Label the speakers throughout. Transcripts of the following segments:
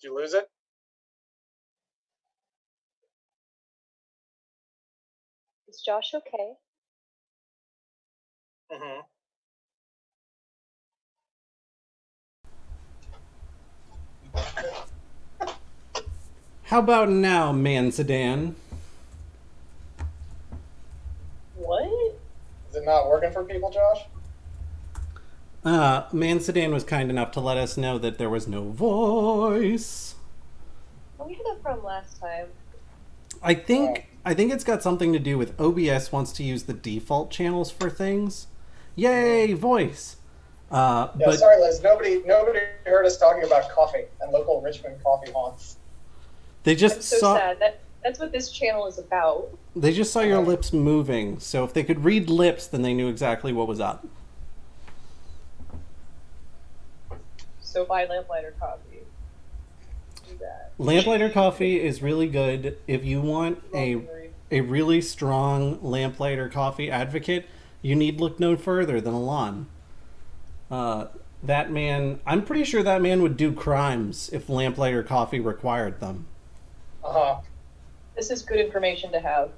Speaker 1: Did you lose it?
Speaker 2: Is Josh okay?
Speaker 1: Mm-hmm.
Speaker 3: How about now, man sedan?
Speaker 2: What?
Speaker 1: Is it not working for people, Josh?
Speaker 3: Man sedan was kind enough to let us know that there was no voice.
Speaker 2: Where we had that from last time?
Speaker 3: I think it's got something to do with OBS wants to use the default channels for things. Yay, voice.
Speaker 1: Yeah,
Speaker 3: But
Speaker 1: sorry, Liz. Nobody heard us talking about coffee and local Richmond coffee haunts.
Speaker 3: they just
Speaker 2: I'm so
Speaker 3: saw
Speaker 2: sad. That's what this channel is about.
Speaker 3: they just saw your lips moving. So if they could read lips, then they knew exactly what was up.
Speaker 2: So buy Lamplighter coffee. Do that.
Speaker 3: Lamplighter coffee is really good. If you want
Speaker 2: Lovely.
Speaker 3: a really strong Lamplighter coffee advocate, you need look no further than Alon. That man, I'm pretty sure that man would do crimes if Lamplighter coffee required them.
Speaker 1: Uh-huh.
Speaker 2: This is good information to have.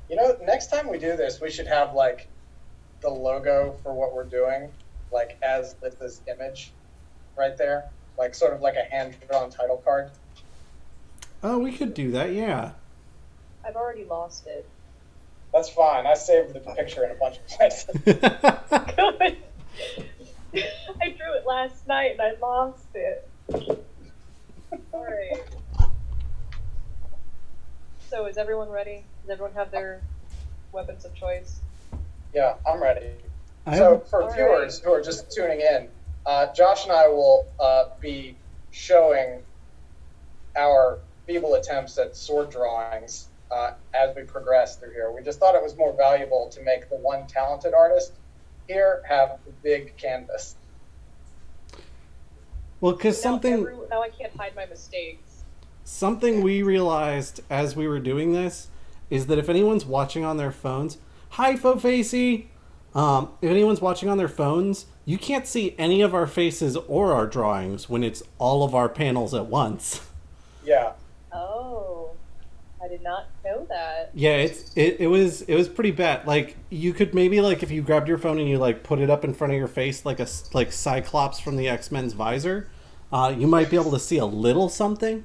Speaker 1: You know, next time we do this, we should have, like, the logo for what we're doing, like, as Liz's image right there. Like, sort of like a hand-drawn title card.
Speaker 3: Oh, we could do that, yeah.
Speaker 2: I've already lost it.
Speaker 1: That's fine. I saved the picture in a bunch of places.
Speaker 2: Good. I drew it last night and I lost it. Alright. So is everyone ready? Does everyone have their weapons of choice?
Speaker 1: Yeah, I'm ready.
Speaker 3: I
Speaker 1: So
Speaker 3: have-
Speaker 1: for
Speaker 2: All
Speaker 1: viewers who are just tuning in, Josh and I will be showing our feeble attempts at sword drawings as we progress through here. We just thought it was more valuable to make the one talented artist here have the big canvas.
Speaker 3: Well, because
Speaker 2: Now
Speaker 3: something
Speaker 2: I can't hide my mistakes.
Speaker 3: we realized as we were doing this is that if anyone's watching on their phones, hi, Fofacey. If anyone's watching on their phones, you can't see any of our faces or our drawings when it's all of our panels at once.
Speaker 1: Yeah.
Speaker 2: Oh, I did not know that.
Speaker 3: Yeah, it was pretty bad. Like you could maybe like if you grabbed your phone and you like put it up in front of your face like like Cyclops from the X-Men's visor, you might be able to see a little something.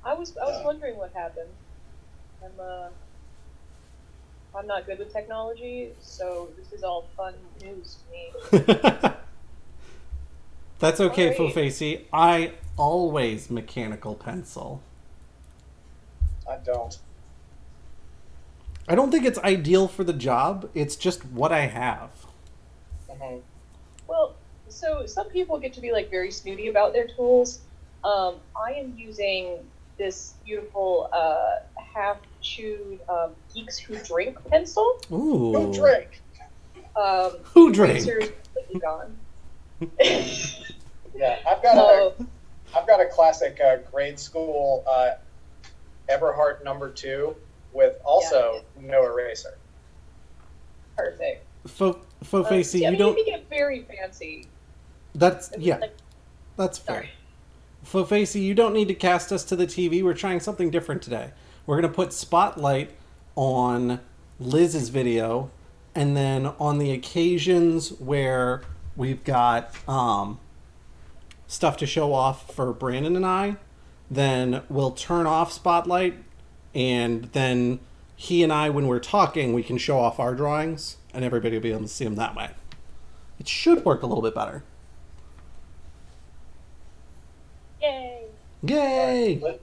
Speaker 2: I was wondering what happened. I'm not good with technology, so this is all fun news to me.
Speaker 3: That's okay,
Speaker 2: Alright.
Speaker 3: Fofacey. I always mechanical pencil.
Speaker 1: I don't.
Speaker 3: I don't think it's ideal for the job. It's just what I have.
Speaker 1: Mm-hmm.
Speaker 2: Well, so some people get to be like very snooty about their tools. I am using this beautiful half-chewed Geeks Who Drink pencil.
Speaker 3: Ooh.
Speaker 1: Who drink?
Speaker 3: Who drink?
Speaker 2: Eraser's completely gone.
Speaker 1: Yeah, I've got a classic grade school Eberhardt number 2 with also no eraser.
Speaker 2: Perfect.
Speaker 3: Fofacey,
Speaker 2: Yeah,
Speaker 3: you don't.
Speaker 2: You can get very fancy.
Speaker 3: That's
Speaker 2: I mean,
Speaker 3: yeah.
Speaker 2: like,
Speaker 3: That's fair.
Speaker 2: sorry.
Speaker 3: Fofacey, you don't need to cast us to the TV. We're trying something different today. We're going to put spotlight on Liz's video, and then on the occasions where we've got stuff to show off for Brandon and I, then we'll turn off spotlight, and then he and I, when we're talking, we can show off our drawings, and everybody will be able to see them that way. It should work a little bit better.
Speaker 2: Yay!
Speaker 3: Yay!
Speaker 1: All right,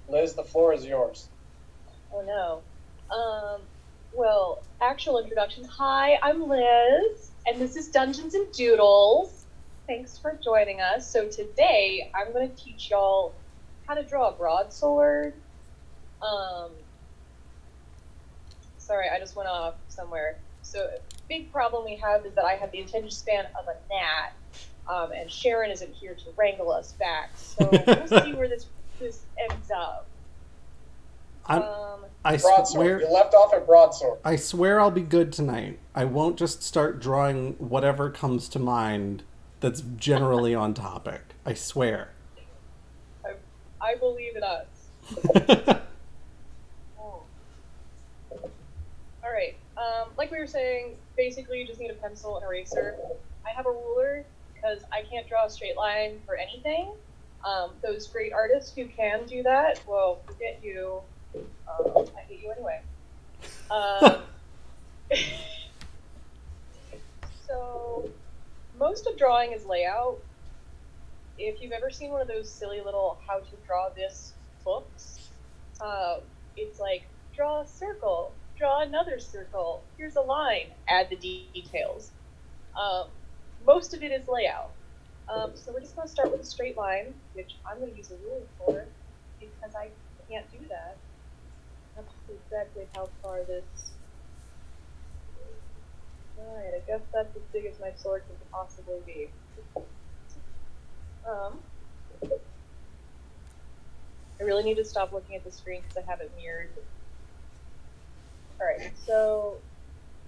Speaker 1: Liz, the floor is yours.
Speaker 2: Oh no. Well, actual introduction. Hi, I'm Liz, and this is Dungeons and Doodles. Thanks for joining us. So today, I'm going to teach y'all how to draw a broadsword. Sorry, I just went off somewhere. So, big problem we have is that I have the attention span of a gnat, and Sharon isn't here to wrangle us back. So we'll see where this ends up.
Speaker 3: I
Speaker 1: Broadsword.
Speaker 3: swear.
Speaker 1: You left off at broadsword.
Speaker 3: I swear I'll be good tonight. I won't just start drawing whatever comes to mind that's generally on topic. I swear.
Speaker 2: I believe in us. Oh. All right. Like we were saying, basically you just need a pencil and eraser. I have a ruler because I can't draw a straight line for anything. Those great artists who can do that, well, forget you. I hate you anyway. So most of drawing is layout. If you've ever seen one of those silly little how to draw this books, it's like draw a circle, draw another circle, here's a line, add the details. Most of it is layout. So we're just going to start with a straight line, which I'm going to use a ruler for because I can't do that. That's exactly how far this. Alright, I guess that's as big as my sword can possibly be. I really need to stop looking at the screen because I have it mirrored. Alright, so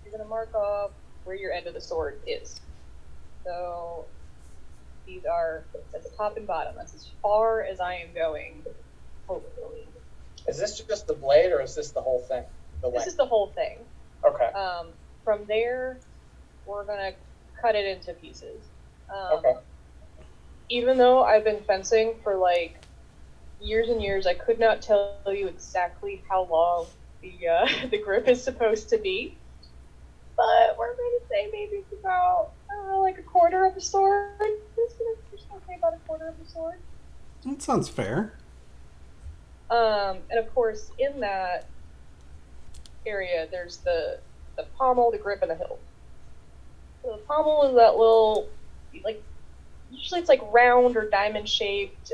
Speaker 2: you're going to mark off where your end of the sword is. So these are, that's top and bottom. That's as far as I am going, hopefully.
Speaker 1: Is this just the blade, or is this the whole thing?
Speaker 2: This is the whole thing.
Speaker 1: Okay.
Speaker 2: From there, we're going to cut it into pieces.
Speaker 1: Okay.
Speaker 2: Even though I've been fencing for like years and years, I could not tell you exactly how long the grip is supposed to be. But we're going to say maybe it's about, I don't know, like a quarter of a sword. Just gonna say about a quarter of a sword.
Speaker 3: That sounds fair.
Speaker 2: And of course, in that area, there's the pommel, the grip, and the hilt. So the pommel is that little, like, usually it's like round or diamond shaped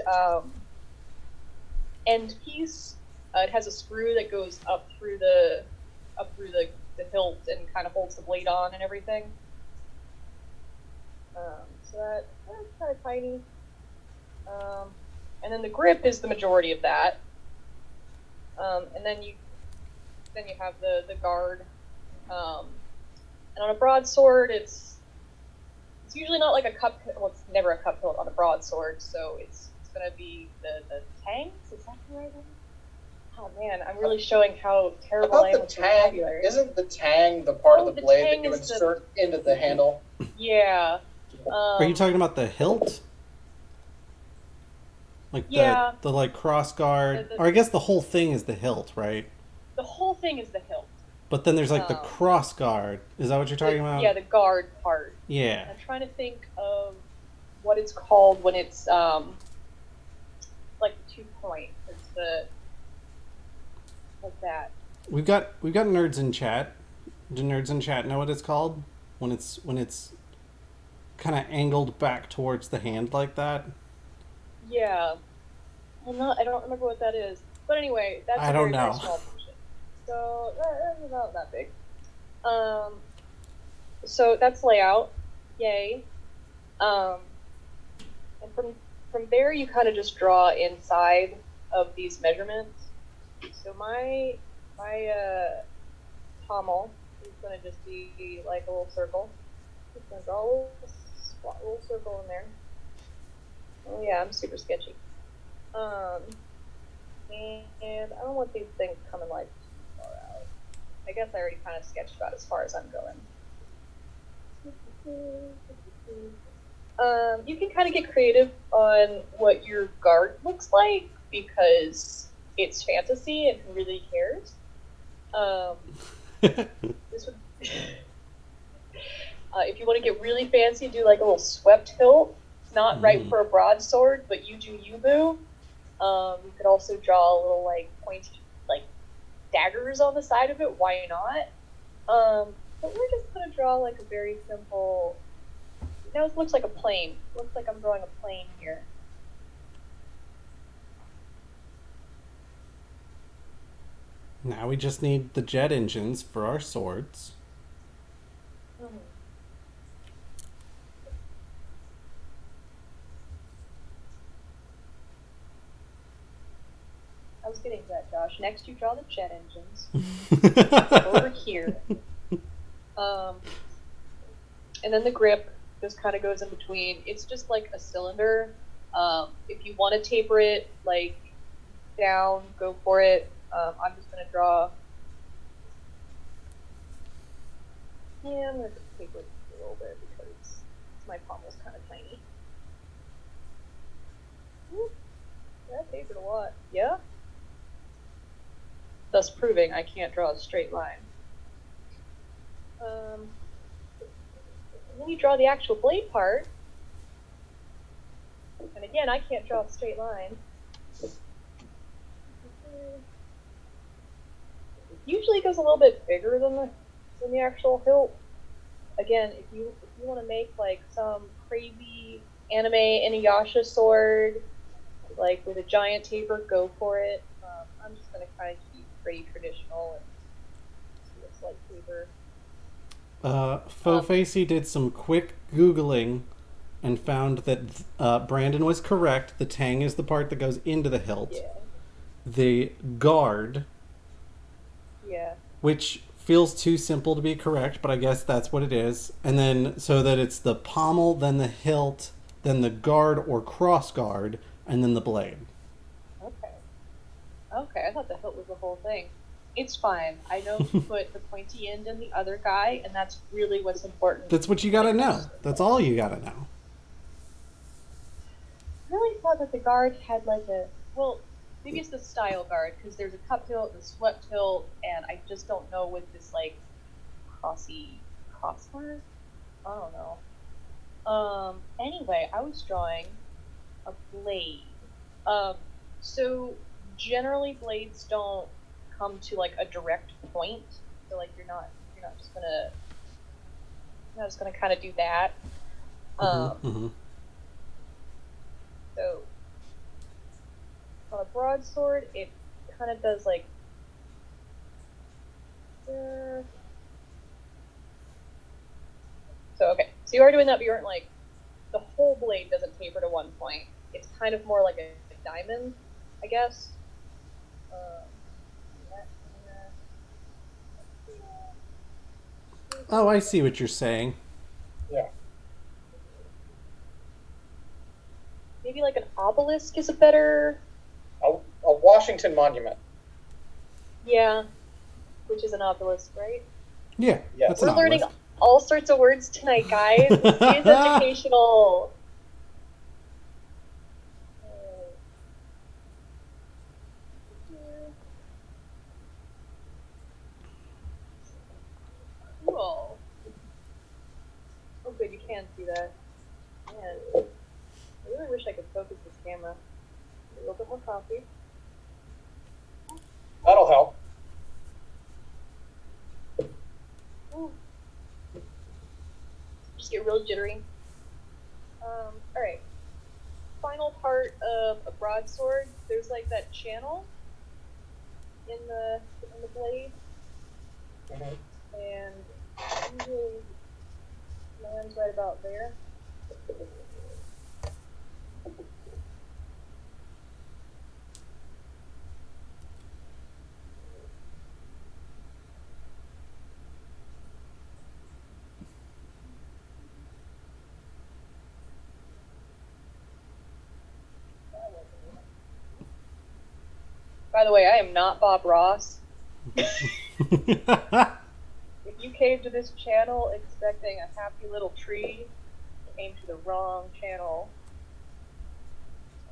Speaker 2: end piece. It has a screw that goes up through the hilt and kind of holds the blade on and everything. So that's kind of tiny. And then the grip is the majority of that. And then you have the guard. And on a broadsword, it's usually not like a cup. Well, it's never a cup hilt on a broadsword, so it's gonna be the tangs. Is that the right one? Oh man, I'm really showing how terrible I am with vocabulary.
Speaker 1: Isn't the tang the part of the blade that you insert into the handle?
Speaker 2: Yeah.
Speaker 3: Are you talking about the hilt? Like
Speaker 2: yeah.
Speaker 3: the like cross guard, or I guess the whole thing is the hilt, right?
Speaker 2: The whole thing is the hilt.
Speaker 3: But then there's like the cross guard. Is that what you're talking about?
Speaker 2: Yeah, the guard part.
Speaker 3: Yeah.
Speaker 2: I'm trying to think of what it's called when it's like 2 point. It's the like that.
Speaker 3: We've got nerds in chat. Do nerds in chat know what it's called? When it's kind of angled back towards the hand like that?
Speaker 2: Yeah. I don't remember what that is. But anyway, that's
Speaker 3: I
Speaker 2: a
Speaker 3: don't
Speaker 2: very,
Speaker 3: know.
Speaker 2: very small portion. So that's not that big. So that's layout. Yay. And from there you kind of just draw inside of these measurements. So my pommel is going to just be like a little circle. Just going to draw a little circle in there. Oh yeah, I'm super sketchy. And I don't want these things coming like too far out. I guess I already kind of sketched about as far as I'm going. You can kind of get creative on what your guard looks like because it's fantasy and who really cares. This would, if you want to get really fancy, do like a little swept hilt. It's not right for a broadsword, but you do you boo. You could also draw a little like pointy like daggers on the side of it. Why not? But we're just gonna draw like a very simple. Now it looks like a plane. It looks like I'm drawing a plane here.
Speaker 3: Now we just need the jet engines for our swords.
Speaker 2: I was getting to that, Josh. Next, you draw the jet engines over here, and then the grip. just kind of goes in between. It's just like a cylinder. If you want to taper it like down, go for it. I'm just gonna draw. Yeah, I'm gonna just taper it a little bit because my pommel's kind of tiny. Woo. Yeah, I tapered a lot. Yeah. Thus proving I can't draw a straight line. And then you draw the actual blade part. And again, I can't draw a straight line. Usually goes a little bit bigger than the actual hilt. Again, if you want to make like some crazy anime Inuyasha sword, like with a giant taper, go for it. I'm just gonna kind of keep pretty traditional and do a slight taper.
Speaker 3: Faux Facey did some quick Googling and found that Brandon was correct. The tang is the part that goes into the hilt.
Speaker 2: Yeah.
Speaker 3: The guard,
Speaker 2: Yeah.
Speaker 3: which feels too simple to be correct, but I guess that's what it is. And then so that it's the pommel, then the hilt, then the guard or cross guard, and then the blade.
Speaker 2: Okay, I thought the hilt was the whole thing. It's fine. I know you put the pointy end in the other guy, and that's really what's important.
Speaker 3: That's what you gotta know. That's all you gotta know.
Speaker 2: I really thought that the guard had like well, maybe it's the style guard, because there's a cup hilt, the swept hilt, and I just don't know with this like crossbar? I don't know. Anyway, I was drawing a blade. So generally blades don't come to like a direct point. So like you're not just gonna kind of do that. So on a broadsword, it kind of does like. So okay, so you are doing that, but you aren't like the whole blade doesn't taper to one point. It's kind of more like a diamond, I guess.
Speaker 3: Oh, I see what you're saying.
Speaker 1: Yeah.
Speaker 2: Maybe like an obelisk is a better.
Speaker 1: A Washington Monument.
Speaker 2: Yeah, which is an obelisk, right?
Speaker 3: Yeah,
Speaker 1: Yes.
Speaker 3: that's
Speaker 2: We're
Speaker 3: an
Speaker 2: learning
Speaker 3: obelisk.
Speaker 2: all sorts of words tonight, guys. This is educational. Cool. Oh, good, you can see that. Man, I really wish I could focus this camera. A little bit more coffee.
Speaker 1: That'll help.
Speaker 2: Ooh. Just get real jittery. Alright. Final part of a broadsword, there's like that channel in the blade,
Speaker 1: Mm-hmm.
Speaker 2: and usually lands right about there. By the way, I am not Bob Ross. If you came to this channel expecting a happy little tree, you came to the wrong channel.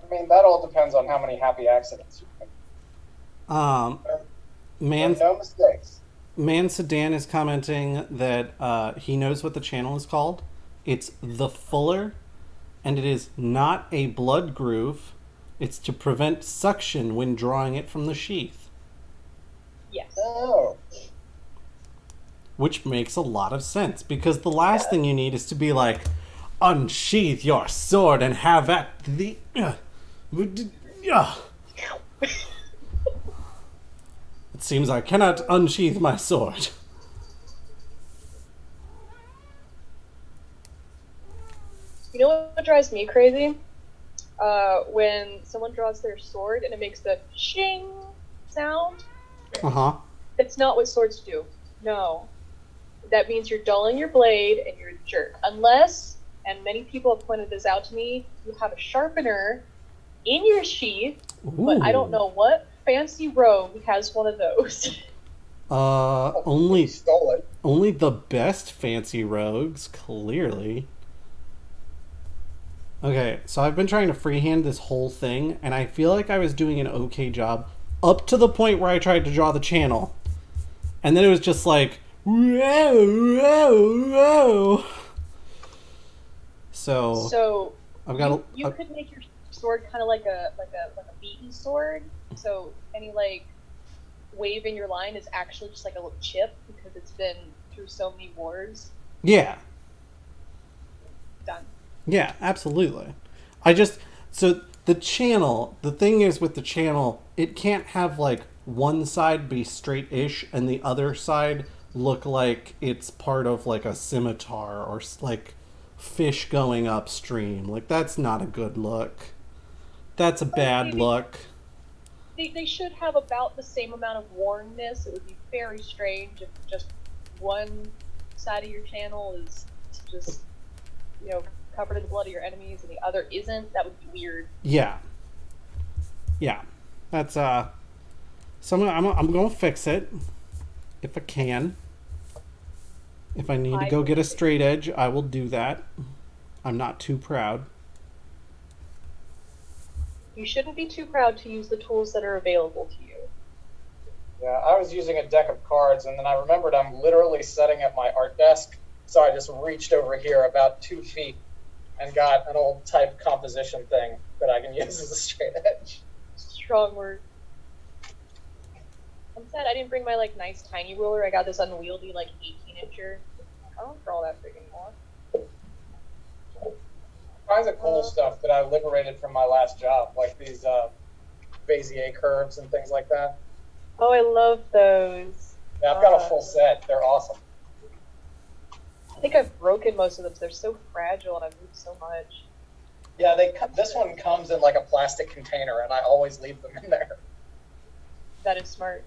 Speaker 1: I mean, that all depends on how many happy accidents you make.
Speaker 3: Man,
Speaker 1: No mistakes.
Speaker 3: Man Sedan is commenting that he knows what the channel is called. It's the Fuller, and it is not a blood groove. It's to prevent suction when drawing it from the sheath.
Speaker 2: Yes.
Speaker 1: Oh.
Speaker 3: Which makes a lot of sense, because the last thing you need is to be like, unsheath your sword and have at the... It seems I cannot unsheath my sword.
Speaker 2: You know what drives me crazy? When someone draws their sword and it makes the shing sound.
Speaker 3: Uh-huh.
Speaker 2: That's not what swords do. No. That means you're dulling your blade and you're a jerk. Unless, and many people have pointed this out to me, you have a sharpener in your sheath, but I don't
Speaker 3: Ooh.
Speaker 2: know what fancy rogue has one of those.
Speaker 1: He
Speaker 3: Only
Speaker 1: stole it.
Speaker 3: only the best fancy rogues, clearly. Okay, so I've been trying to freehand this whole thing, and I feel like I was doing an okay job up to the point where I tried to draw the channel. And then it was just like, whoa, whoa, whoa. So
Speaker 2: So
Speaker 3: I've got
Speaker 2: you could make your sword kind of like a beaten sword. So any like wave in your line is actually just like a little chip because it's been through so many wars.
Speaker 3: yeah,
Speaker 2: Done.
Speaker 3: yeah, absolutely. I just so the channel. The thing is with the channel, it can't have like one side be straight-ish and the other side look like it's part of like a scimitar or like fish going upstream. Like that's not a good look. That's a bad look.
Speaker 2: They should have about the same amount of wornness. It would be very strange if just one side of your channel is just, you know, covered in the blood of your enemies and the other isn't. That would be weird.
Speaker 3: Yeah, yeah. That's So I'm gonna fix it if I can. If I need to go get a straight edge, I will do that. I'm not too proud.
Speaker 2: You shouldn't be too proud to use the tools that are available to you.
Speaker 1: Yeah, I was using a deck of cards, and then I remembered I'm literally setting at my art desk, so I just reached over here about 2 feet and got an old type composition thing that I can use as a straight edge.
Speaker 2: Strong word. I'm sad I didn't bring my like nice tiny ruler. I got this unwieldy like 18-incher. I don't draw that big anymore.
Speaker 1: Kinds of cool stuff that I liberated from my last job, like these Bezier curves and things like that.
Speaker 2: Oh, I love those.
Speaker 1: Yeah, I've got a full set. They're awesome.
Speaker 2: I think I've broken most of them. They're so fragile and I've moved so much.
Speaker 1: Yeah, this one comes in like a plastic container, and I always leave them in there.
Speaker 2: That is smart.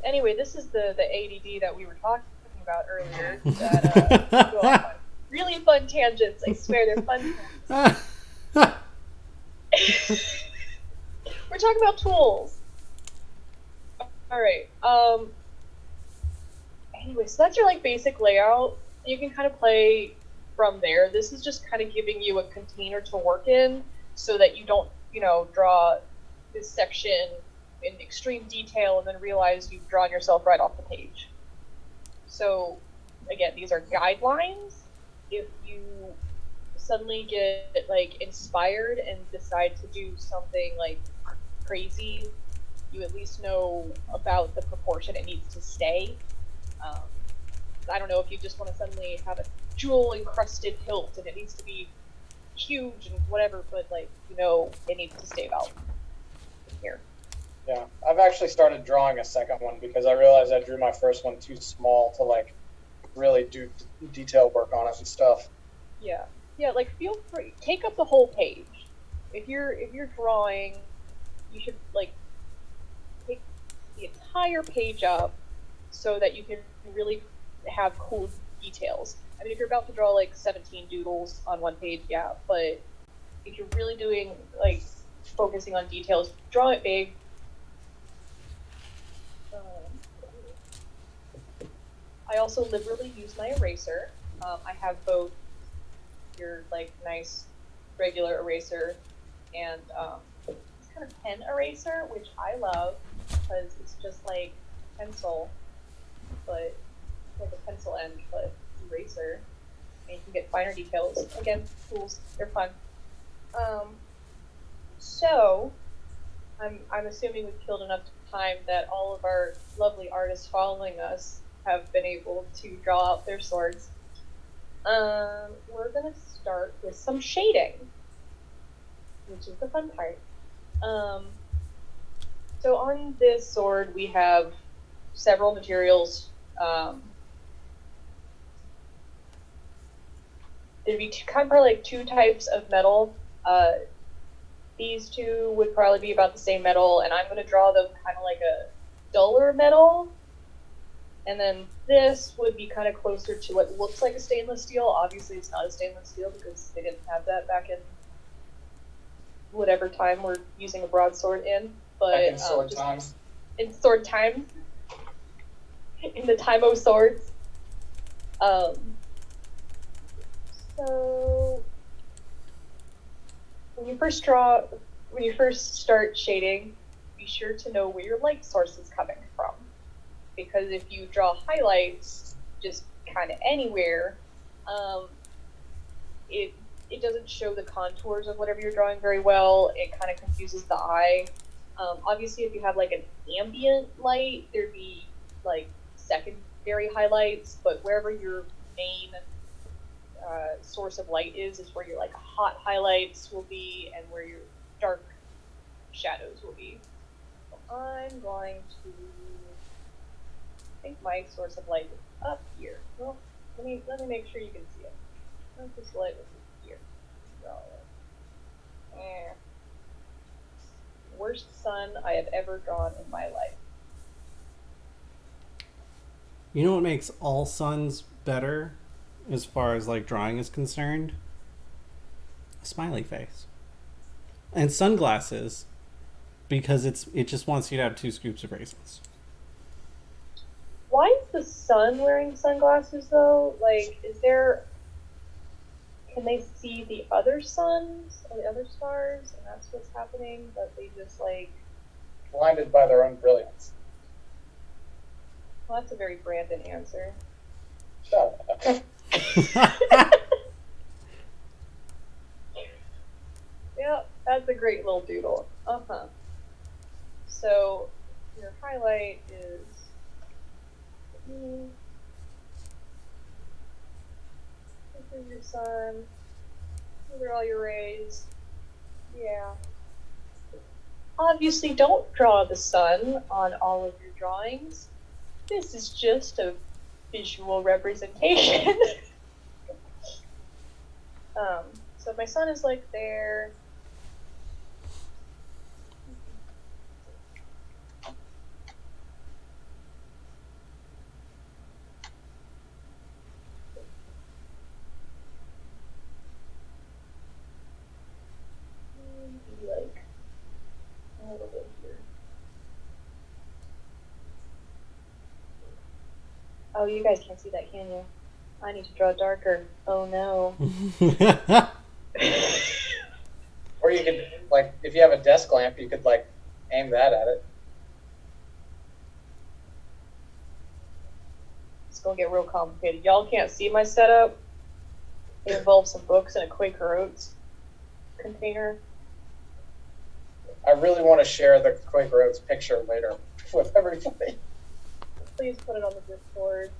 Speaker 2: Anyway, this is the ADD that we were talking about earlier. That go off on really fun tangents. I swear they're fun tangents. We're talking about tools. All right. Anyway, so that's your like basic layout. You can kind of play from there. This is just kind of giving you a container to work in, so that you don't, draw this section in extreme detail and then realize you've drawn yourself right off the page. So, again, these are guidelines. If you suddenly get like inspired and decide to do something like crazy, you at least know about the proportion it needs to stay. I don't know if you just want to suddenly have a jewel encrusted hilt and it needs to be huge and whatever, but like, it needs to stay about here.
Speaker 1: Yeah, I've actually started drawing a second one because I realized I drew my first one too small to like really do detail work on it and stuff.
Speaker 2: Yeah, like feel free, take up the whole page. If you're drawing, you should like take the entire page up so that you can really have cool details. I mean, if you're about to draw like 17 doodles on one page, yeah, but if you're really doing like focusing on details, draw it big. I also liberally use my eraser. I have both your like nice regular eraser and this kind of pen eraser, which I love because it's just like pencil, but like a pencil end, but eraser, and you can get finer details. Again, tools, they're fun. So I'm assuming we've killed enough time that all of our lovely artists following us have been able to draw out their swords. We're gonna start with some shading, which is the fun part. So on this sword we have several materials. There'd be probably like 2 types of metal. These 2 would probably be about the same metal, and I'm going to draw them kind of like a duller metal. And then this would be kind of closer to what looks like a stainless steel. Obviously, it's not a stainless steel because they didn't have that back in whatever time we're using a broadsword in. But
Speaker 1: Back in sword times.
Speaker 2: In sword time, in the time of swords. So when you first start shading, be sure to know where your light source is coming from. Because if you draw highlights just kind of anywhere, it doesn't show the contours of whatever you're drawing very well. It kind of confuses the eye. Obviously, if you have like an ambient light, there'd be like secondary highlights, but wherever your main source of light is where your like hot highlights will be and where your dark shadows will be. So I'm going to, I think my source of light is up here. Well, let me make sure you can see it. This light is here. Worst sun I have ever drawn in my life.
Speaker 3: You know what makes all suns better as far as like drawing is concerned? A smiley face. And sunglasses, because it just wants you to have 2 scoops of raisins.
Speaker 2: Why is the sun wearing sunglasses though? Like, can they see the other suns or the other stars, and that's what's happening? But they just like
Speaker 1: Blinded by their own brilliance.
Speaker 2: Well, that's a very Brandon answer.
Speaker 1: Shut up.
Speaker 2: Yeah, that's a great little doodle. So your highlight is this is your sun. These are all your rays. Yeah. Obviously, don't draw the sun on all of your drawings. This is just a visual representation. So my sun is like there. Like a little bit here. Oh, you guys can't see that, can you? I need to draw darker. Oh no.
Speaker 1: Or you could, like, if you have a desk lamp, you could, like, aim that at it.
Speaker 2: It's gonna get real complicated. Y'all can't see my setup. It involves some books and a Quaker Oats container.
Speaker 1: I really want to share the Quaker Oats picture later with everybody.
Speaker 2: Please put it on the Discord.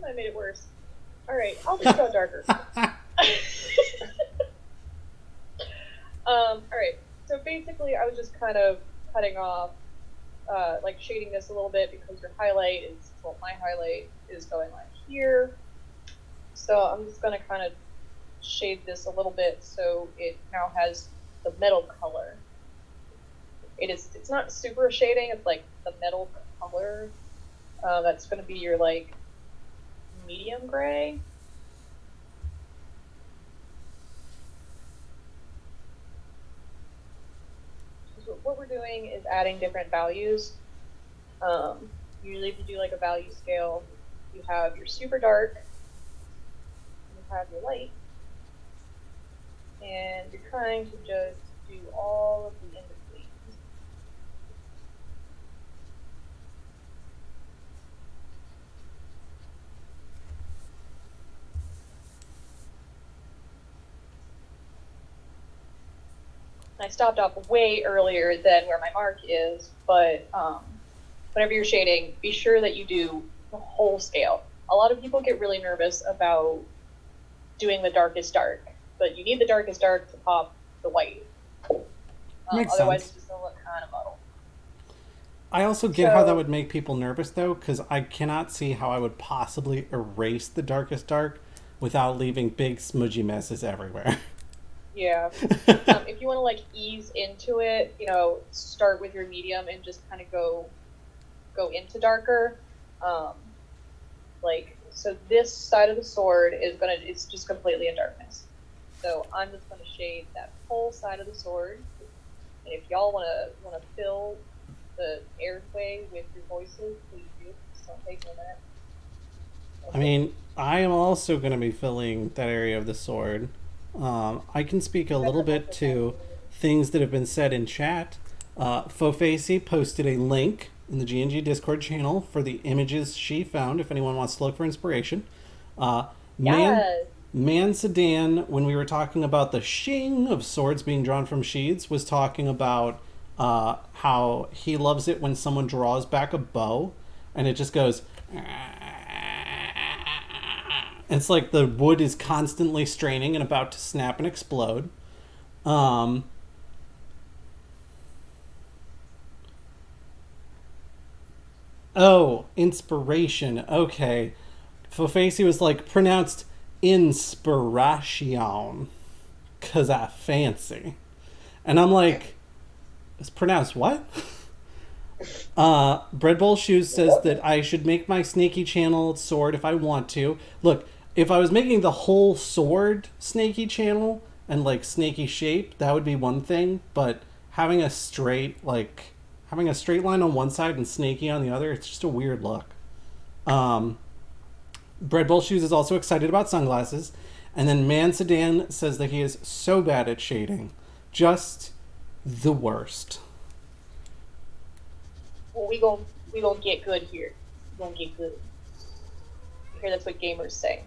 Speaker 2: I made it worse. Alright, I'll just go darker. Alright, so basically I was just kind of cutting off, like shading this a little bit because your highlight is, well, my highlight is going like here. So I'm just going to kind of shade this a little bit so it now has the metal color. It's not super shading, it's like the metal color. That's going to be your like medium gray. So what we're doing is adding different values. Usually if you do like a value scale, you have your super dark, you have your light, and you're trying to just do all of the in-betweens. I stopped off way earlier than where my mark is, but whenever you're shading, be sure that you do the whole scale. A lot of people get really nervous about doing the darkest dark, but you need the darkest dark to pop the white.
Speaker 3: Makes
Speaker 2: otherwise,
Speaker 3: sense.
Speaker 2: it's just going to look kind of muddled.
Speaker 3: I also get how that would make people nervous, though, because I cannot see how I would possibly erase the darkest dark without leaving big smudgy messes everywhere.
Speaker 2: Yeah. If you want to like ease into it, start with your medium and just kind of go into darker. Um, like so, this side of the sword it's just completely in darkness. So I'm just gonna shade that whole side of the sword. And if y'all wanna fill the airway with your voices, please do. Just don't take a minute.
Speaker 3: I mean, I am also going to be filling that area of the sword. I can speak a
Speaker 2: That's
Speaker 3: little
Speaker 2: a
Speaker 3: bit
Speaker 2: microphone.
Speaker 3: to things that have been said in chat. Fofacy posted a link in the GNG Discord channel for the images she found if anyone wants to look for inspiration. Uh, Man,
Speaker 2: Yes.
Speaker 3: Man Sedan, when we were talking about the shing of swords being drawn from sheaths, was talking about how he loves it when someone draws back a bow and it just goes. It's like the wood is constantly straining and about to snap and explode. Um, oh, inspiration. Okay. Fofacy was like pronounced inspiration because I fancy. And I'm like, it's pronounced what? Bread Bowl Shoes says
Speaker 1: What?
Speaker 3: that I should make my snaky channel sword if I want to. Look, if I was making the whole sword snaky channel and like snaky shape, that would be one thing. But having a having a straight line on one side and snaky on the other, it's just a weird look. Um, Bread Bowl Shoes is also excited about sunglasses. And then Man Sedan says that he is so bad at shading. Just the worst.
Speaker 2: Well, we gonna get good here. We gonna get good. I hear that's what gamers say.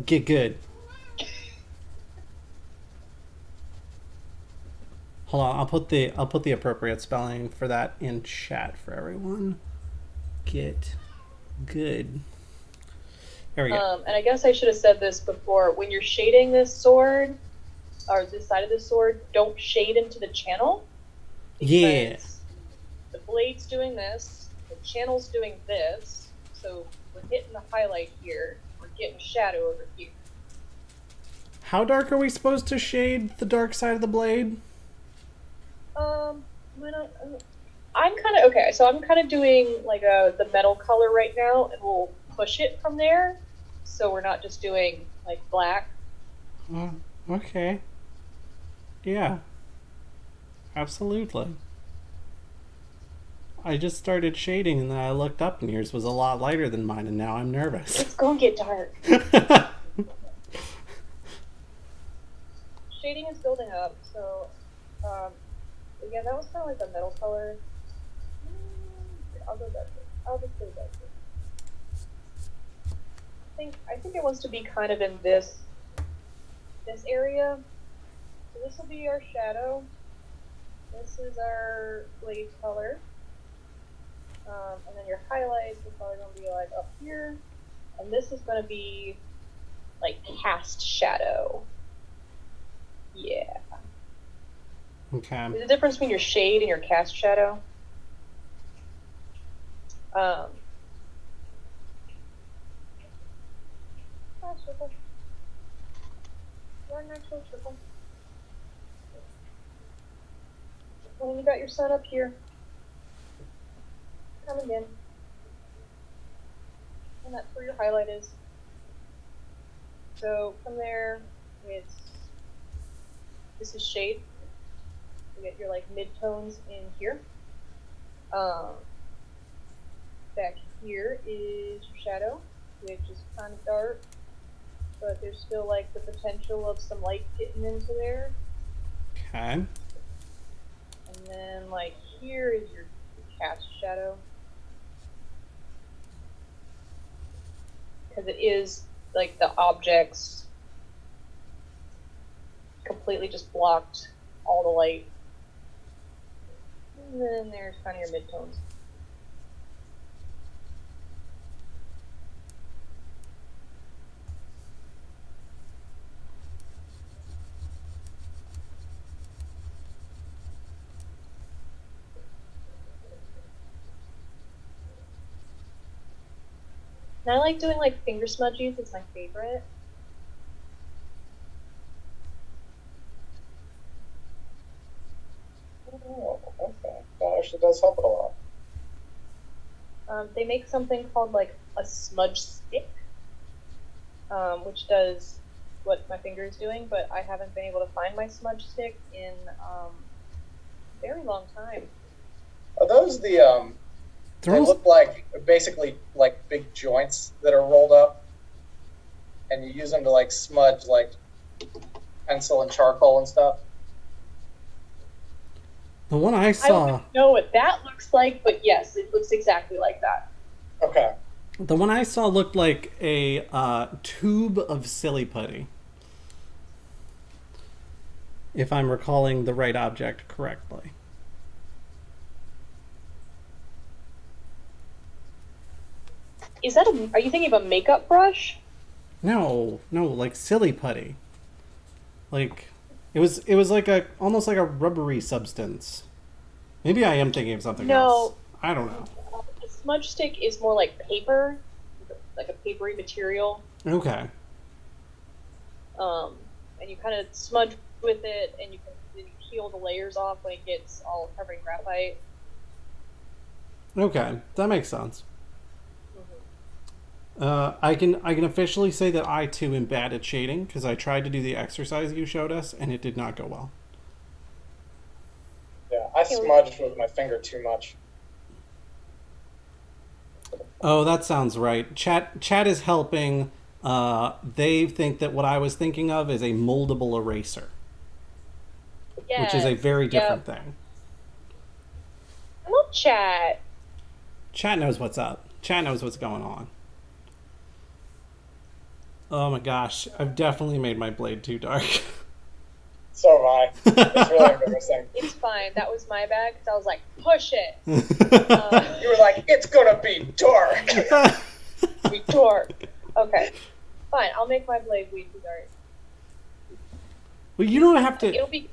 Speaker 3: Get good. Hold on, I'll put the appropriate spelling for that in chat for everyone. Get good. There we go.
Speaker 2: And I guess I should have said this before. When you're shading this sword, or this side of the sword, don't shade into the channel.
Speaker 3: Yeah.
Speaker 2: The blade's doing this, the channel's doing this, so we're hitting the highlight here, we're getting shadow over here.
Speaker 3: How dark are we supposed to shade the dark side of the blade?
Speaker 2: I'm kind of okay. So I'm kind of doing like the metal color right now, and we'll push it from there. So we're not just doing like black.
Speaker 3: Okay. Yeah. Absolutely. I just started shading and then I looked up and yours was a lot lighter than mine and now I'm nervous.
Speaker 2: It's gonna get dark. Shading is building up, so again, that was kind of like a metal color. I'll go darker. I'll just go darker. I think it wants to be kind of in this area. So this will be our shadow. This is our blade color. And then your highlights are probably going to be like up here. And this is going to be like cast shadow. Yeah.
Speaker 3: Okay.
Speaker 2: There's a difference between your shade and your cast shadow. Circle. You're an actual circle. When you got your sun up here, come again. And that's where your highlight is. So from there, this is shade. You get your like mid-tones in here. Back here is your shadow, which is kind of dark, but there's still like the potential of some light getting into there.
Speaker 3: Okay.
Speaker 2: And then like here is your cast shadow. Because it is like the objects completely just blocked all the light. And then there's kind of your midtones. And I like doing like finger smudgies, it's my favorite.
Speaker 1: actually does help it a lot.
Speaker 2: They make something called like a smudge stick, which does what my finger is doing, but I haven't been able to find my smudge stick in a very long time.
Speaker 1: Are those the they look like basically like big joints that are rolled up, and you use them to like smudge like pencil and charcoal and stuff?
Speaker 3: The one I
Speaker 2: I
Speaker 3: saw.
Speaker 2: don't know what that looks like, but yes, it looks exactly like that.
Speaker 1: Okay.
Speaker 3: The one I saw looked like a tube of silly putty. If I'm recalling the right object correctly.
Speaker 2: Is that are you thinking of a makeup brush?
Speaker 3: No, like silly putty. Like it was like a almost like a rubbery substance. Maybe I am thinking of something else. I don't know.
Speaker 2: A smudge stick is more like paper, like a papery material.
Speaker 3: Okay.
Speaker 2: And you kind of smudge with it, and you can then peel the layers off when it gets all covered in graphite.
Speaker 3: Okay, that makes sense. I can officially say that I too am bad at shading because I tried to do the exercise you showed us and it did not go well.
Speaker 1: Yeah, I smudged with my finger too much.
Speaker 3: Oh, that sounds right. Chat is helping. They think that what I was thinking of is a moldable eraser,
Speaker 2: Yes.
Speaker 3: which is a very different thing.
Speaker 2: I love chat.
Speaker 3: Chat knows what's up. Chat knows what's going on. Oh my gosh, I've definitely made my blade too dark.
Speaker 1: So have I. It's really embarrassing.
Speaker 2: It's fine. That was my bad because I was like, push it.
Speaker 1: You were like, it's gonna be dark.
Speaker 2: Be dark. Okay. Fine. I'll make my blade way too dark.
Speaker 3: Well, you don't have to.
Speaker 2: It'll be.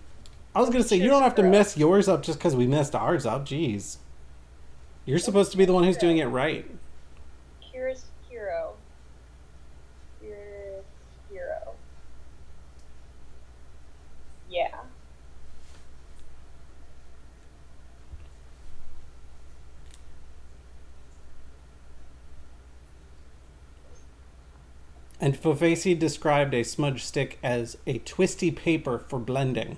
Speaker 3: I was gonna say you don't have to mess yours up just because we messed ours up. Jeez, you're supposed to be the one who's doing it right.
Speaker 2: Kira's hero. Kira's hero. Yeah.
Speaker 3: And Fofasi described a smudge stick as a twisty paper for blending.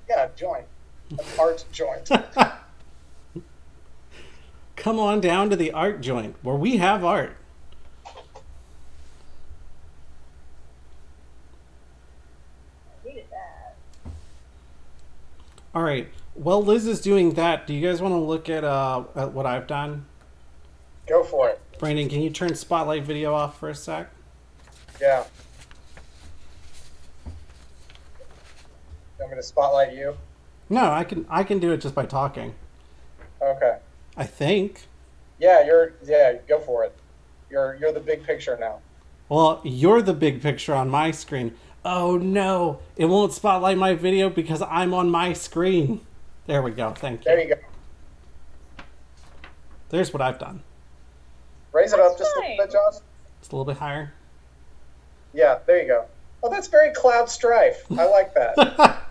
Speaker 1: Yeah, joint. An art joint.
Speaker 3: Come on down to the art joint where we have art.
Speaker 2: I hated that.
Speaker 3: All right. While Liz is doing that, do you guys want to look at what I've done?
Speaker 1: Go for it.
Speaker 3: Brandon, can you turn Spotlight video off for a sec?
Speaker 1: Yeah. You want me to spotlight you?
Speaker 3: No, I can do it just by talking.
Speaker 1: Okay.
Speaker 3: I think.
Speaker 1: Yeah, go for it. You're the big picture now.
Speaker 3: Well, you're the big picture on my screen. Oh no, it won't spotlight my video because I'm on my screen. There we go. Thank you.
Speaker 1: There you go.
Speaker 3: There's what I've done.
Speaker 1: Raise it up just a little bit, Josh.
Speaker 3: It's a little bit higher.
Speaker 1: Yeah, there you go. Oh, that's very Cloud Strife. I like that.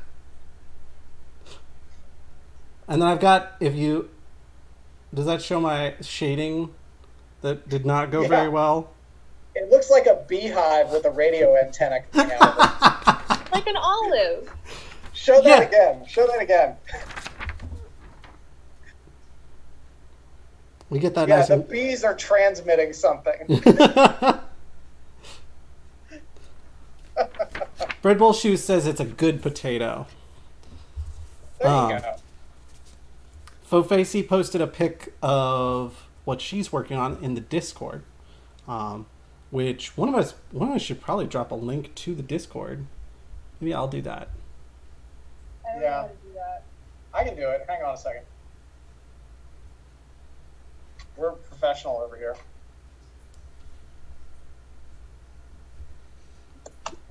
Speaker 3: And then I've got, does that show my shading that did not go very well?
Speaker 1: It looks like a beehive with a radio antenna coming out of it.
Speaker 2: Like an olive.
Speaker 1: Show that again. Show that again.
Speaker 3: We get that
Speaker 1: Yeah,
Speaker 3: nice.
Speaker 1: the bees are transmitting something.
Speaker 3: Bread Bowl Shoes says it's a good potato.
Speaker 1: There you go.
Speaker 3: Fofasi posted a pic of what she's working on in the Discord, which one of us should probably drop a link to the Discord. Maybe I'll do that.
Speaker 2: I don't know how to do that.
Speaker 1: I can do it. Hang on a second. We're professional over here.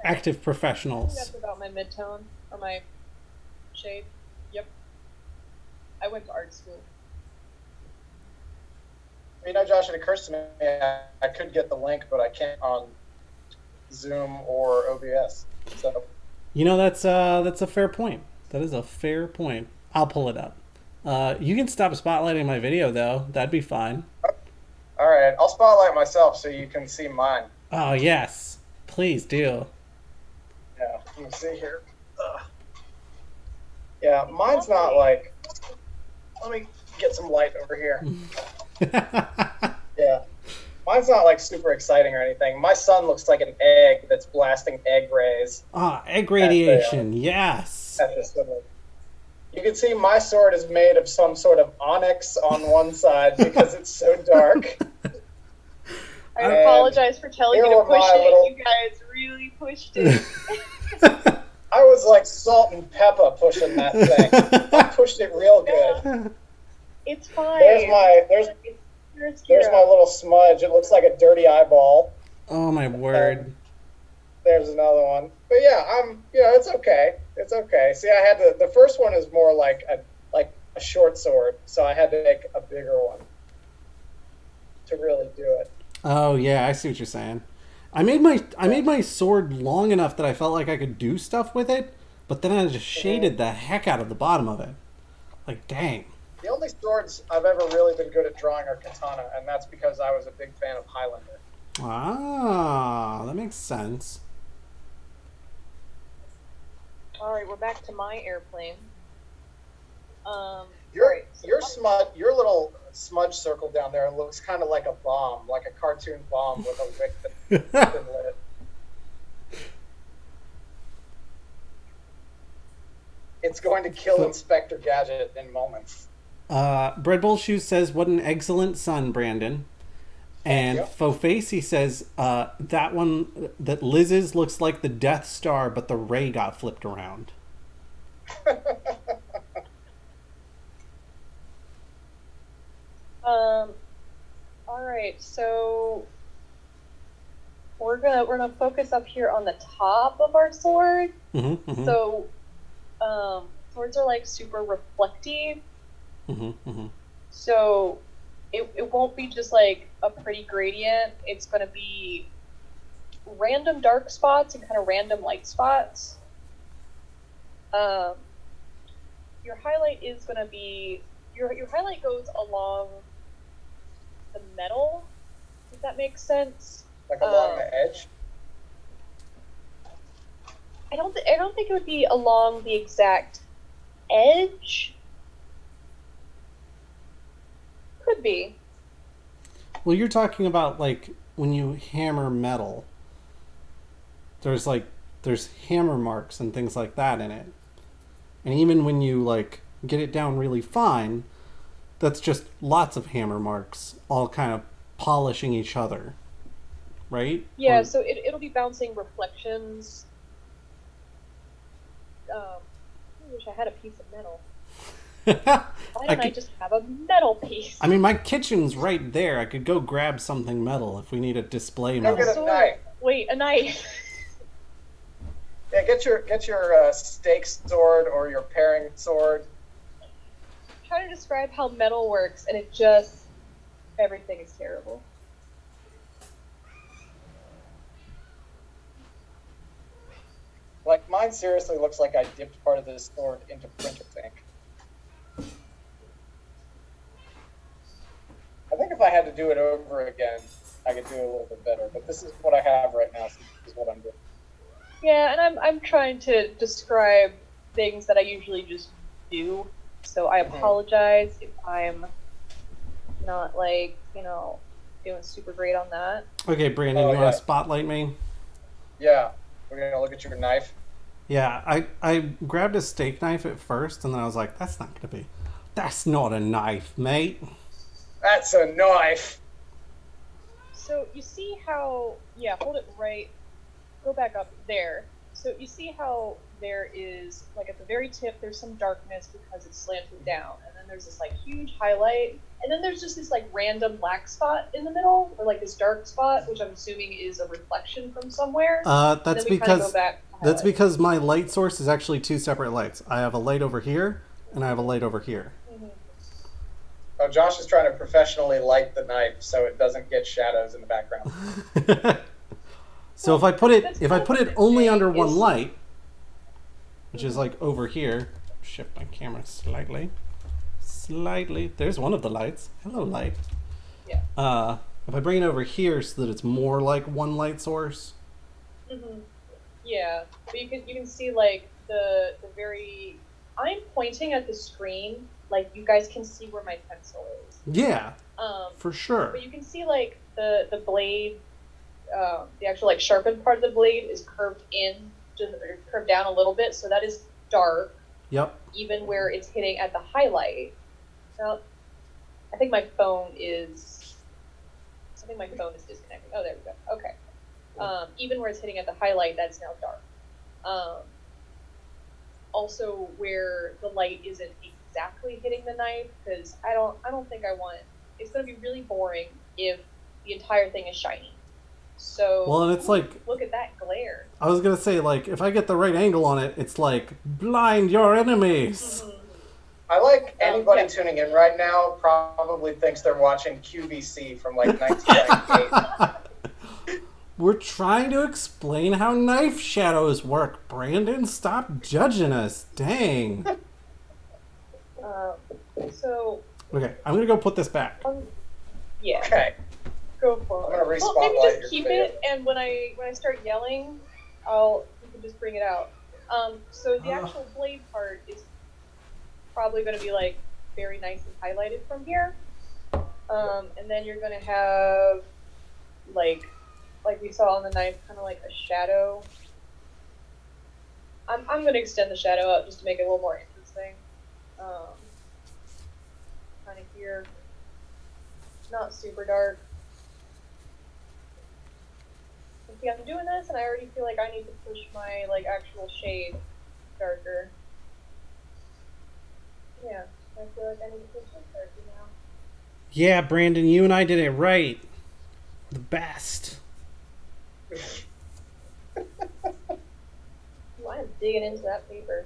Speaker 3: Active professionals.
Speaker 2: That's about my midtone or my shade. Yep. I went to art school.
Speaker 1: You know, Josh, it occurs to me I could get the link, but I can't on Zoom or OBS. So
Speaker 3: You know, that's a fair point. That is a fair point. I'll pull it up. You can stop spotlighting my video though. That'd be fine.
Speaker 1: All right, I'll spotlight myself so you can see mine.
Speaker 3: Oh yes, please do.
Speaker 1: Yeah, let me see here. Ugh. Yeah, mine's not like. Let me get some light over here. Yeah, mine's not like super exciting or anything. My son looks like an egg that's blasting egg rays
Speaker 3: Egg radiation. Yes.
Speaker 1: at the sword. You can see my sword is made of some sort of onyx on one side because it's so dark.
Speaker 2: I apologize for telling you to push it. You guys really pushed it.
Speaker 1: I was like salt and pepper pushing that thing. I pushed it real good.
Speaker 2: Yeah. It's fine.
Speaker 1: There's my little smudge. It looks like a dirty eyeball.
Speaker 3: Oh my word.
Speaker 1: There's another one. But yeah, it's okay. It's okay. See, I had the first one is more like a short sword, so I had to make a bigger one to really do it.
Speaker 3: Oh yeah, I see what you're saying. I made my sword long enough that I felt like I could do stuff with it, but then I just shaded the heck out of the bottom of it. Like, dang.
Speaker 1: The only swords I've ever really been good at drawing are katana, and that's because I was a big fan of Highlander.
Speaker 3: Ah, that makes sense.
Speaker 2: All right, we're back to my airplane.
Speaker 1: Your little smudge circle down there looks kind of like a bomb, like a cartoon bomb with a wick that's been lit. It's going to kill Inspector Gadget in moments.
Speaker 3: Bread Bowl Shoes says, "What an excellent son, Brandon." And Faux Facey says, "That one that Liz's looks like the Death Star, but the ray got flipped around."
Speaker 2: All right, so we're gonna focus up here on the top of our sword.
Speaker 3: Mm-hmm, mm-hmm.
Speaker 2: So, swords are like super reflective.
Speaker 3: Mm-hmm, mm-hmm.
Speaker 2: So it won't be just like a pretty gradient. It's gonna be random dark spots and kind of random light spots. Your highlight is gonna be your highlight goes along the metal, if that makes sense.
Speaker 1: Like along the edge?
Speaker 2: I don't think it would be along the exact edge. Could be.
Speaker 3: Well, you're talking about like when you hammer metal. There's hammer marks and things like that in it. And even when you like get it down really fine, that's just lots of hammer marks all kind of polishing each other. Right?
Speaker 2: Yeah, so it'll be bouncing reflections. I wish I had a piece of metal. Why don't I just have a metal piece?
Speaker 3: I mean, my kitchen's right there. I could go grab something metal if we need a display metal.
Speaker 1: Get a knife.
Speaker 2: Wait, a knife.
Speaker 1: Yeah, get your stake sword or your paring sword.
Speaker 2: I'm trying to describe how metal works, and it just everything is terrible.
Speaker 1: Like, mine seriously looks like I dipped part of this sword into printer's ink. I think if I had to do it over again, I could do it a little bit better. But this is what I have right now, so this is what I'm doing.
Speaker 2: Yeah, and I'm trying to describe things that I usually just do. So I apologize if I'm not doing super great on that.
Speaker 3: Okay, Brandon, you want to spotlight me?
Speaker 1: Yeah. We're gonna look at your knife.
Speaker 3: Yeah, I grabbed a steak knife at first, and then I was like, that's not a knife, mate.
Speaker 1: That's a knife.
Speaker 2: So you see how, hold it right, go back up there. So you see how there is, like at the very tip, there's some darkness because it's slanted down. And then there's this like huge highlight. And then there's just this like random black spot in the middle, or like this dark spot, which I'm assuming is a reflection from somewhere.
Speaker 3: That's because my light source is actually two separate lights. I have a light over here, and I have a light over here.
Speaker 2: Mm-hmm.
Speaker 1: Oh, Josh is trying to professionally light the knife so it doesn't get shadows in the background.
Speaker 3: So if I put it only under one light, which is like over here, shift my camera slightly. slightly. There's one of the lights. Hello, light.
Speaker 2: Yeah.
Speaker 3: If I bring it over here so that it's more like one light source.
Speaker 2: Mm-hmm. Yeah, but you can see like the very. I'm pointing at the screen, like you guys can see where my pencil is.
Speaker 3: Yeah,
Speaker 2: Um,
Speaker 3: for sure.
Speaker 2: but you can see like the blade, the actual like sharpened part of the blade is curved in, or curved down a little bit, so that is dark.
Speaker 3: Yep.
Speaker 2: Even where it's hitting at the highlight. Now, I think my phone is. I think my phone is disconnecting. Oh, there we go. Okay. Even where it's hitting at the highlight, that's now dark. Also, where the light isn't exactly hitting the knife, because I don't think I want. It's going to be really boring if the entire thing is shiny. So,
Speaker 3: Well, and it's like,
Speaker 2: look at that glare.
Speaker 3: I was gonna say, like, if I get the right angle on it, it's like blind your enemies.
Speaker 2: Mm-hmm.
Speaker 1: I like anybody
Speaker 2: yeah.
Speaker 1: tuning in right now probably thinks they're watching QVC from like 1998.
Speaker 3: We're trying to explain how knife shadows work. Brandon, stop judging us. Dang.
Speaker 2: So.
Speaker 3: Okay, I'm gonna go put this back.
Speaker 2: Yeah.
Speaker 1: Okay.
Speaker 2: Go for
Speaker 1: I'm
Speaker 2: it.
Speaker 1: gonna
Speaker 2: Well, maybe
Speaker 1: re-spotlight
Speaker 2: just keep
Speaker 1: your
Speaker 2: it, and when I start yelling, you can just bring it out. So the actual blade part is probably going to be like very nice and highlighted from here. And then you're going to have like we saw on the knife, kind of like a shadow. I'm going to extend the shadow out just to make it a little more interesting. Kind of here, not super dark. See, I'm doing this, and I already feel like I need to push my like actual shade darker. Yeah, I feel like I need to push it darker now.
Speaker 3: Yeah, Brandon, you and I did it right. The best.
Speaker 2: Ooh, I'm digging into that paper.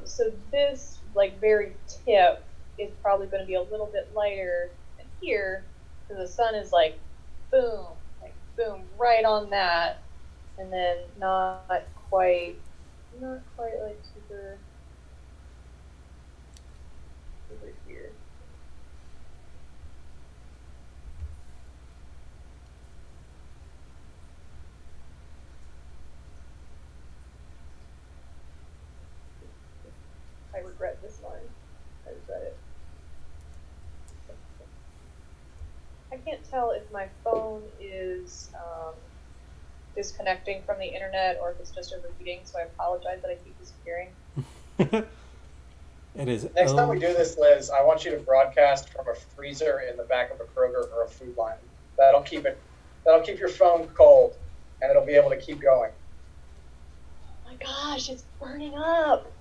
Speaker 2: So this like very tip is probably going to be a little bit lighter than here, because the sun is like boom right on that, and then not quite like super here. I regret this line. I regret it. I can't tell if my phone is disconnecting from the internet or if it's just overheating, so I apologize that I keep disappearing.
Speaker 3: It is.
Speaker 1: Next time we do this, Liz, I want you to broadcast from a freezer in the back of a Kroger or a Food Lion. That'll keep your phone cold, and it'll be able to keep going.
Speaker 2: Oh my gosh, it's burning up.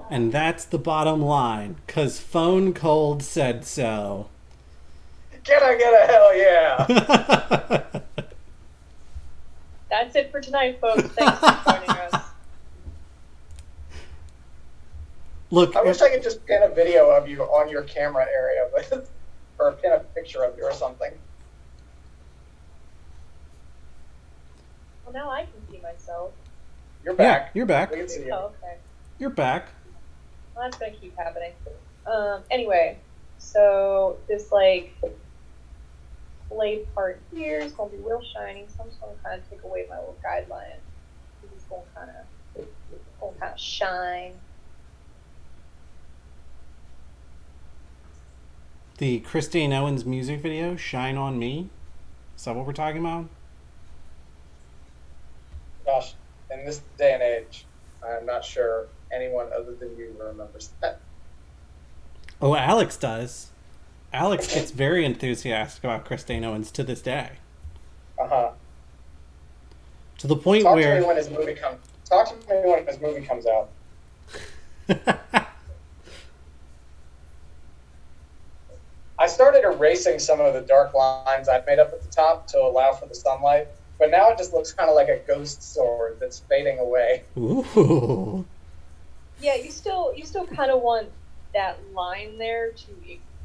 Speaker 3: And that's the bottom line, 'cause Phone Cold said so.
Speaker 1: Can I get a hell yeah?
Speaker 2: That's it for tonight, folks. Thanks for joining us.
Speaker 3: Look,
Speaker 1: I wish I could just pin a video of you on your camera area, or pin a picture of you or something.
Speaker 2: Well, now I can see myself.
Speaker 1: You're back.
Speaker 3: Yeah, you're back.
Speaker 1: We can see you.
Speaker 2: Oh, okay.
Speaker 3: You're back.
Speaker 2: Well, that's gonna keep happening. Anyway, so this like blade part here is gonna be real shiny, so I'm just gonna kind of take away my little guideline. It's gonna kind of shine.
Speaker 3: The Christine Owens music video, Shine on Me. Is that what we're talking about?
Speaker 1: Gosh, in this day and age, I'm not sure anyone other than you remembers that.
Speaker 3: Oh, Alex does. Alex gets very enthusiastic about Christine Owens to this day.
Speaker 1: Uh-huh.
Speaker 3: To the point
Speaker 1: Talk
Speaker 3: where...
Speaker 1: to me when his movie comes out. I started erasing some of the dark lines I'd made up at the top to allow for the sunlight, but now it just looks kind of like a ghost sword that's fading away.
Speaker 3: Ooh.
Speaker 2: Yeah, you still kind of want that line there to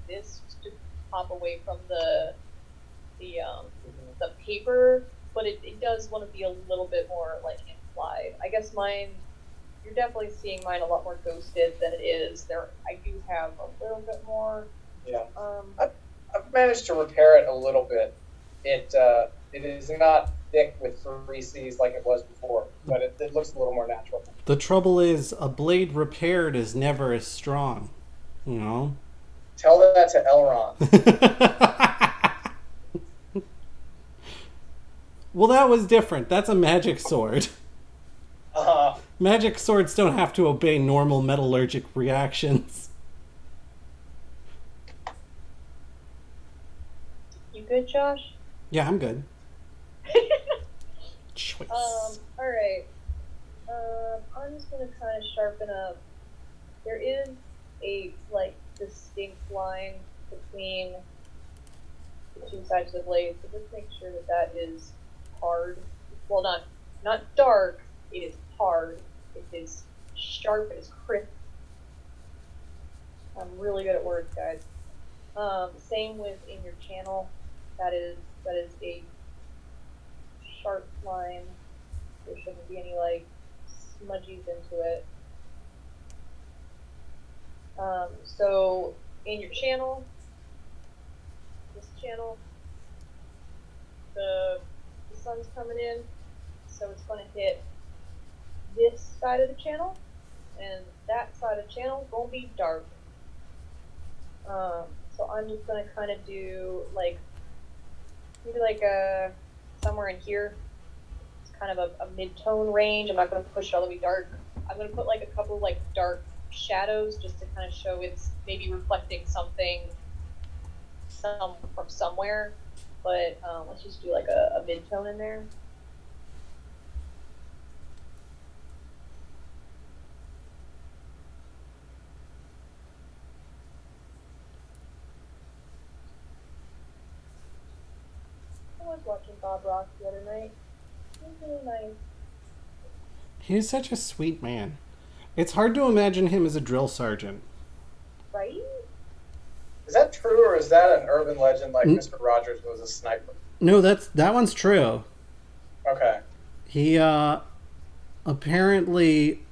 Speaker 2: exist, to pop away from the paper, but it does want to be a little bit more like implied. I guess mine you're definitely seeing mine a lot more ghosted than it is. I do have a little bit more.
Speaker 1: Yeah. I've managed to repair it a little bit. It is not thick with three C's like it was before, but it looks a little more natural.
Speaker 3: The trouble is, a blade repaired is never as strong. You know?
Speaker 1: Tell that to Elrond.
Speaker 3: Well, that was different. That's a magic sword.
Speaker 1: Uh,
Speaker 3: Magic swords don't have to obey normal metallurgic reactions.
Speaker 2: You good, Josh?
Speaker 3: Yeah, I'm good. Choice.
Speaker 2: Alright. I'm just gonna kind of sharpen up. There is a, like, distinct line between the two sides of the blade, so just make sure that that is hard. Well, not dark, it is hard. It is sharp, it is crisp. I'm really good at words, guys. Same with in your channel. That is a sharp line. There shouldn't be any like smudgies into it. So in your channel, this channel, the sun's coming in, so it's going to hit this side of the channel, and that side of the channel won't be dark. So I'm just going to kind of do like maybe like somewhere in here. It's kind of a mid-tone range. I'm not going to push it all the way dark. I'm going to put like a couple like dark shadows just to kind of show it's maybe reflecting something from somewhere. But let's just do like a mid-tone in there. I was watching Bob Ross the other night. It was really nice.
Speaker 3: He's such a sweet man. It's hard to imagine him as a drill sergeant.
Speaker 2: Right?
Speaker 1: is that true, or is that an urban legend like Mr. Rogers was a sniper?
Speaker 3: No, that one's true.
Speaker 1: Okay.
Speaker 3: He apparently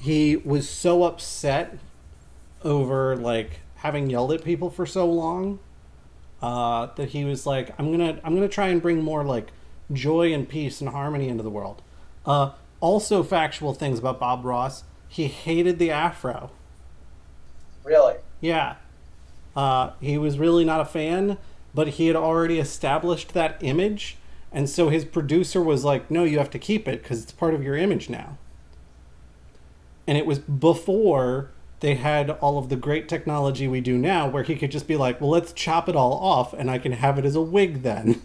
Speaker 3: he was so upset over like having yelled at people for so long that he was like, I'm gonna try and bring more like joy and peace and harmony into the world. Also, factual things about Bob Ross: he hated the afro.
Speaker 1: Really?
Speaker 3: Yeah, he was really not a fan, but he had already established that image, and so his producer was like, "No, you have to keep it because it's part of your image now." And it was before they had all of the great technology we do now, where he could just be like, well, let's chop it all off and I can have it as a wig then.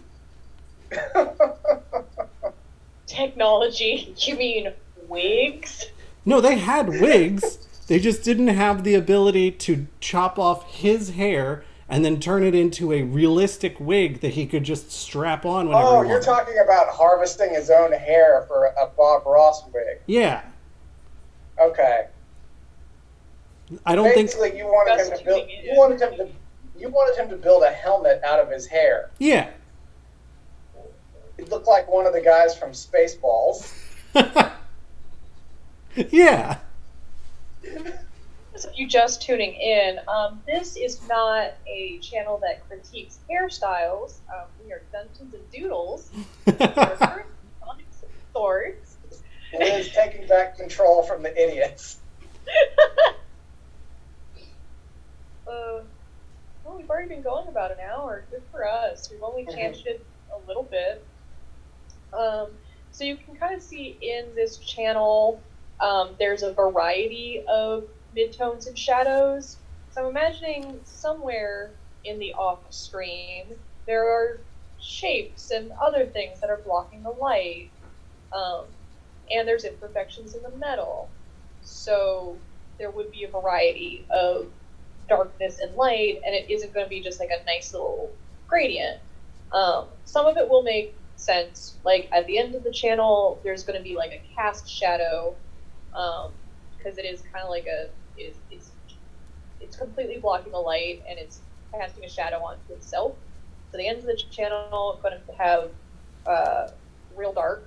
Speaker 2: Technology? You mean wigs?
Speaker 3: No, they had wigs. They just didn't have the ability to chop off his hair and then turn it into a realistic wig that he could just strap on whenever he wanted.
Speaker 1: You're talking about harvesting his own hair for a Bob Ross wig.
Speaker 3: Yeah.
Speaker 1: Okay.
Speaker 3: I don't
Speaker 1: Basically,
Speaker 3: think...
Speaker 1: you wanted him to build a helmet out of his hair.
Speaker 3: Yeah.
Speaker 1: It looked like one of the guys from Spaceballs.
Speaker 3: Yeah.
Speaker 2: So if you're just tuning in, this is not a channel that critiques hairstyles. We are Dungeons and Doodles. We're swords.
Speaker 1: Liz taking back control from the idiots.
Speaker 2: Well, we've already been going about an hour. Good for us. We've only tangent a little bit. So you can kind of see in this channel, there's a variety of midtones and shadows. So I'm imagining somewhere in the off screen, there are shapes and other things that are blocking the light. And there's imperfections in the metal. So there would be a variety of darkness and light, and it isn't going to be just like a nice little gradient. Some of it will make sense. Like at the end of the channel, there's going to be like a cast shadow, because it is kind of like it's completely blocking the light and it's casting a shadow onto itself. So the end of the channel is going to have real dark,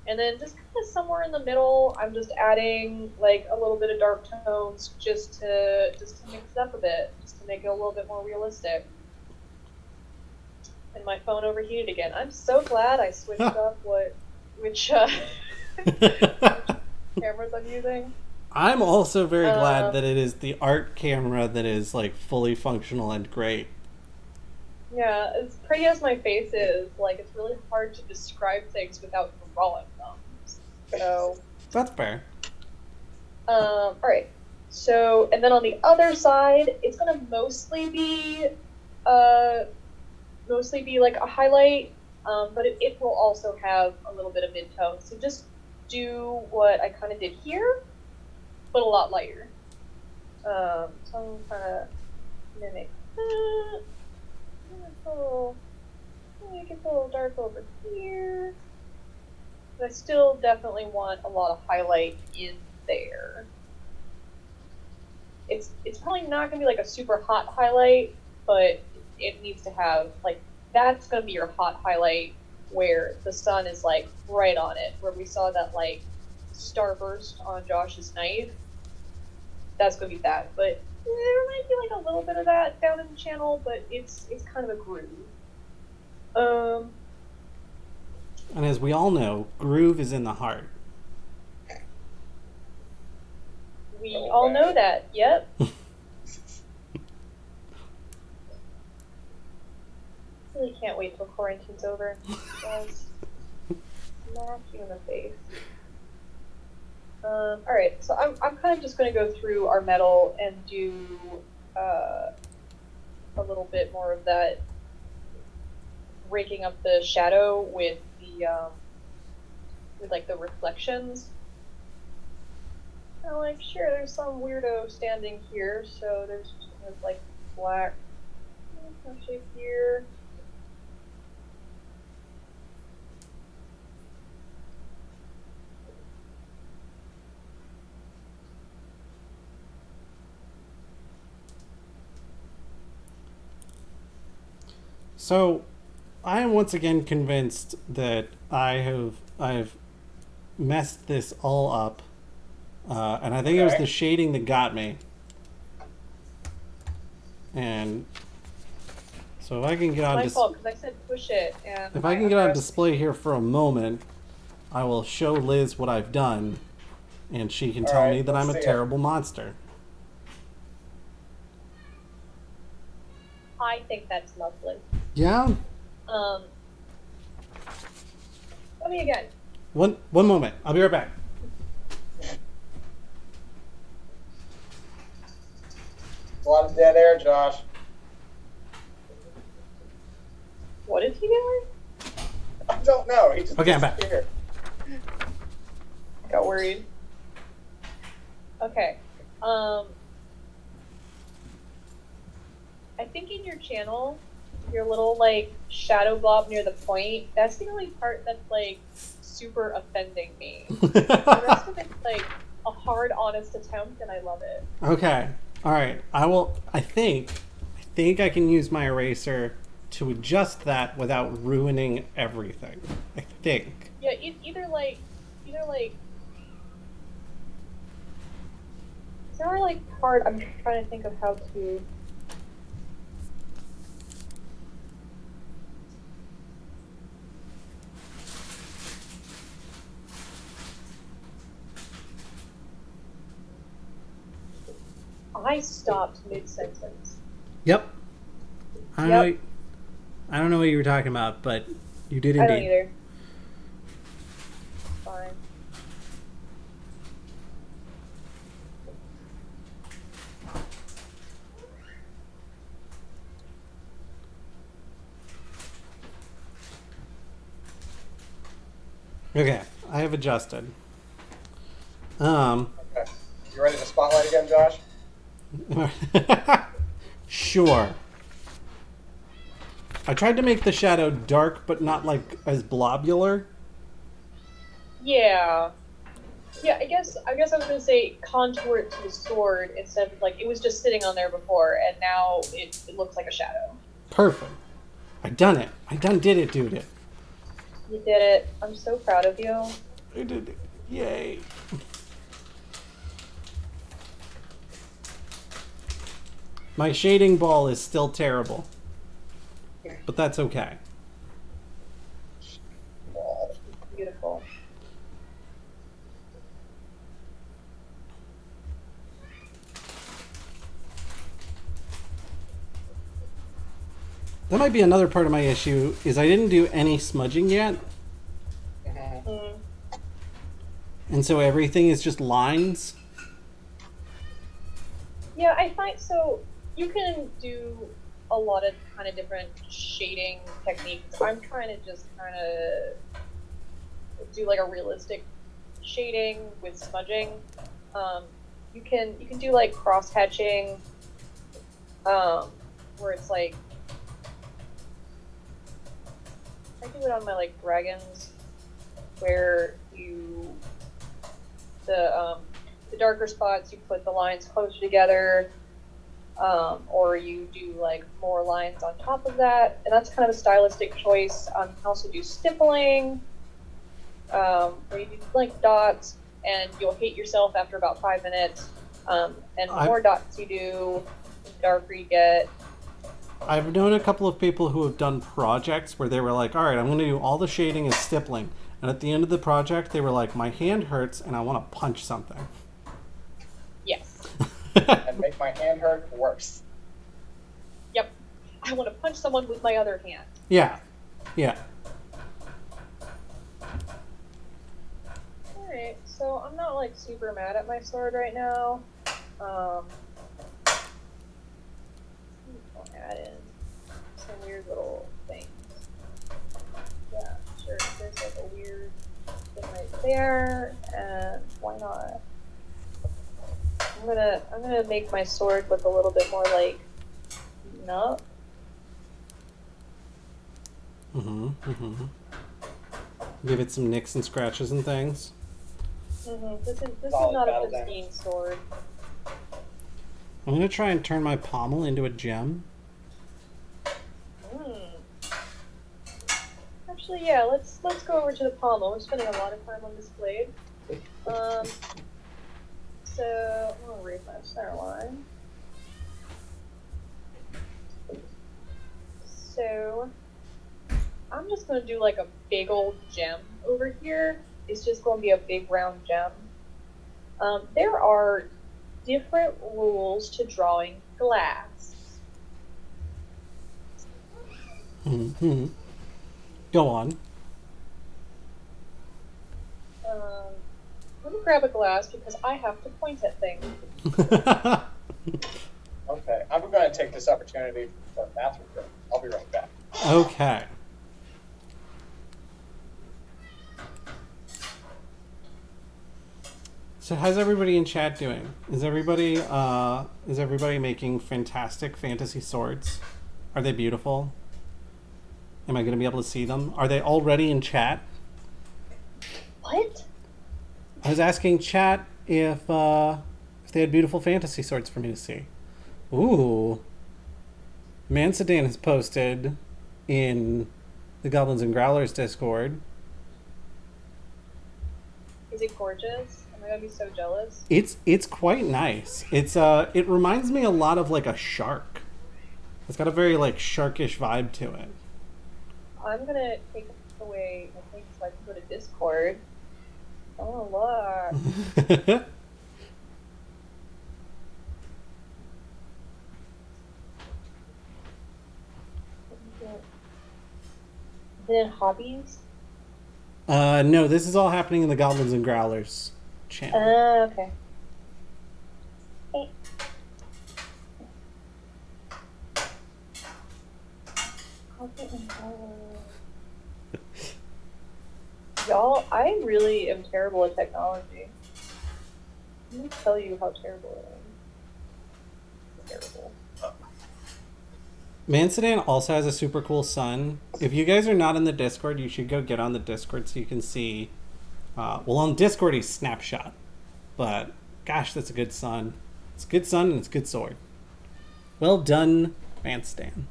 Speaker 2: And then just kind of somewhere in the middle, I'm just adding like a little bit of dark tones just to mix it up a bit, just to make it a little bit more realistic. And my phone overheated again. I'm so glad I switched up which cameras I'm using.
Speaker 3: I'm also very glad that it is the art camera that is like fully functional and great.
Speaker 2: Yeah, as pretty as my face is, like it's really hard to describe things without drawing them. So
Speaker 3: That's fair.
Speaker 2: alright. So and then on the other side, it's gonna mostly be like a highlight, but it will also have a little bit of mid-tone. So just do what I kind of did here, but a lot lighter. So I'm kind of mimic that. Make it a little dark over here. But I still definitely want a lot of highlight in there. It's probably not going to be like a super hot highlight, but it needs to have, like, that's going to be your hot highlight where the sun is, like, right on it. Where we saw that, like, starburst on Josh's knife. That's going to be that. But there might be, like, a little bit of that down in the channel, but it's kind of a groove.
Speaker 3: And as we all know, groove is in the heart.
Speaker 2: We all know that. Yep. Really can't wait till quarantine's over. Just smack you in the face. Alright, so I'm kind of just going to go through our metal and do a little bit more of that raking up the shadow with the like the reflections. I'm like, sure, there's some weirdo standing here, so there's just kind of like black shape here.
Speaker 3: So, I am once again convinced that I've messed this all up, and I think it was the shading that got me. And so if I can get on
Speaker 2: my fault, because I said push it. And
Speaker 3: if I can get on display here for a moment, I will show Liz what I've done, and she can tell me that I'm a terrible monster.
Speaker 2: I think that's lovely.
Speaker 3: Yeah?
Speaker 2: Tell me again.
Speaker 3: One moment. I'll be right back.
Speaker 1: A lot of dead air, Josh.
Speaker 2: What is he doing?
Speaker 1: I don't know. He just
Speaker 3: Okay, I'm back.
Speaker 1: disappeared.
Speaker 2: Got worried. Okay. I think in your channel, your little like shadow blob near the point, that's the only part that's like super offending me. The rest of it's like a hard, honest attempt, and I love it.
Speaker 3: Okay. All right. I think I can use my eraser to adjust that without ruining everything. I think.
Speaker 2: Yeah, either like is there like part I'm trying to think of how to. I stopped mid-sentence.
Speaker 3: Yep. I don't know what you were talking about, but you did indeed.
Speaker 2: I don't either. Fine.
Speaker 3: Okay, I have adjusted.
Speaker 1: Okay. You ready to spotlight again, Josh?
Speaker 3: Sure. I tried to make the shadow dark, but not like as blobular.
Speaker 2: Yeah. Yeah, I guess I was gonna say contour it to the sword instead of like it was just sitting on there before, and now it looks like a shadow.
Speaker 3: Perfect. I done it. I done did it, dude.
Speaker 2: You did it. I'm so proud of you.
Speaker 3: I did it. Yay. My shading ball is still terrible. But that's okay.
Speaker 1: Wall.
Speaker 2: Beautiful.
Speaker 3: That might be another part of my issue, is I didn't do any smudging yet.
Speaker 1: Mhm.
Speaker 2: Mm.
Speaker 3: And so everything is just lines.
Speaker 2: Yeah, I find so you can do a lot of kind of different shading techniques. I'm trying to just kind of do like a realistic shading with smudging. You can do like cross hatching, where it's like I do it on my like dragons, where the darker spots you put the lines closer together, or you do like more lines on top of that, and that's kind of a stylistic choice. You can also do stippling, where you do like dots, and you'll hate yourself after about 5 minutes. And the more dots you do, the darker you get.
Speaker 3: I've known a couple of people who have done projects where they were like, all right, I'm going to do all the shading and stippling. And at the end of the project, they were like, my hand hurts and I want to punch something.
Speaker 2: Yes.
Speaker 1: And make my hand hurt worse.
Speaker 2: Yep. I want to punch someone with my other hand.
Speaker 3: Yeah. Yeah.
Speaker 2: Alright, so I'm not like super mad at my sword right now. I'll add in some weird little things. Yeah, sure. There's like a weird thing right there, and why not? I'm gonna make my sword look a little bit more like beaten up.
Speaker 3: Give it some nicks and scratches and things.
Speaker 2: This is
Speaker 1: Solid
Speaker 2: not a
Speaker 1: battle
Speaker 2: pristine sword.
Speaker 3: I'm going to try and turn my pommel into a gem.
Speaker 2: Actually, yeah, let's go over to the pommel. We're spending a lot of time on this blade. So I'm gonna raise my center line. So I'm just gonna do like a big old gem over here. It's just gonna be a big round gem. There are different rules to drawing glass.
Speaker 3: Go on.
Speaker 2: Let me grab a glass because I have to point at things.
Speaker 1: Okay, I'm going to take this opportunity for a bathroom break. I'll be right back.
Speaker 3: Okay. So how's everybody in chat doing? Is everybody making fantastic fantasy swords? Are they beautiful? Am I going to be able to see them? Are they already in chat?
Speaker 2: What?
Speaker 3: I was asking chat if they had beautiful fantasy swords for me to see. Ooh. Mansedan has posted in the Goblins and Growlers Discord.
Speaker 2: Is it gorgeous? Am I gonna be so jealous?
Speaker 3: It's quite nice. It reminds me a lot of like a shark. It's got a very like sharkish vibe to it.
Speaker 2: I'm gonna take away my thing so I can go to Discord. Oh look. Then hobbies?
Speaker 3: No, this is all happening in the Goblins and Growlers channel.
Speaker 2: Okay. Hey. Y'all, I really am terrible at technology. Let me tell you how terrible I am. Terrible.
Speaker 3: Mansedan also has a super cool sun. If you guys are not in the Discord, you should go get on the Discord so you can see. Well, on Discord he's Snapshot, but gosh, that's a good sun. It's a good sun and it's a good sword. Well done, Mansedan.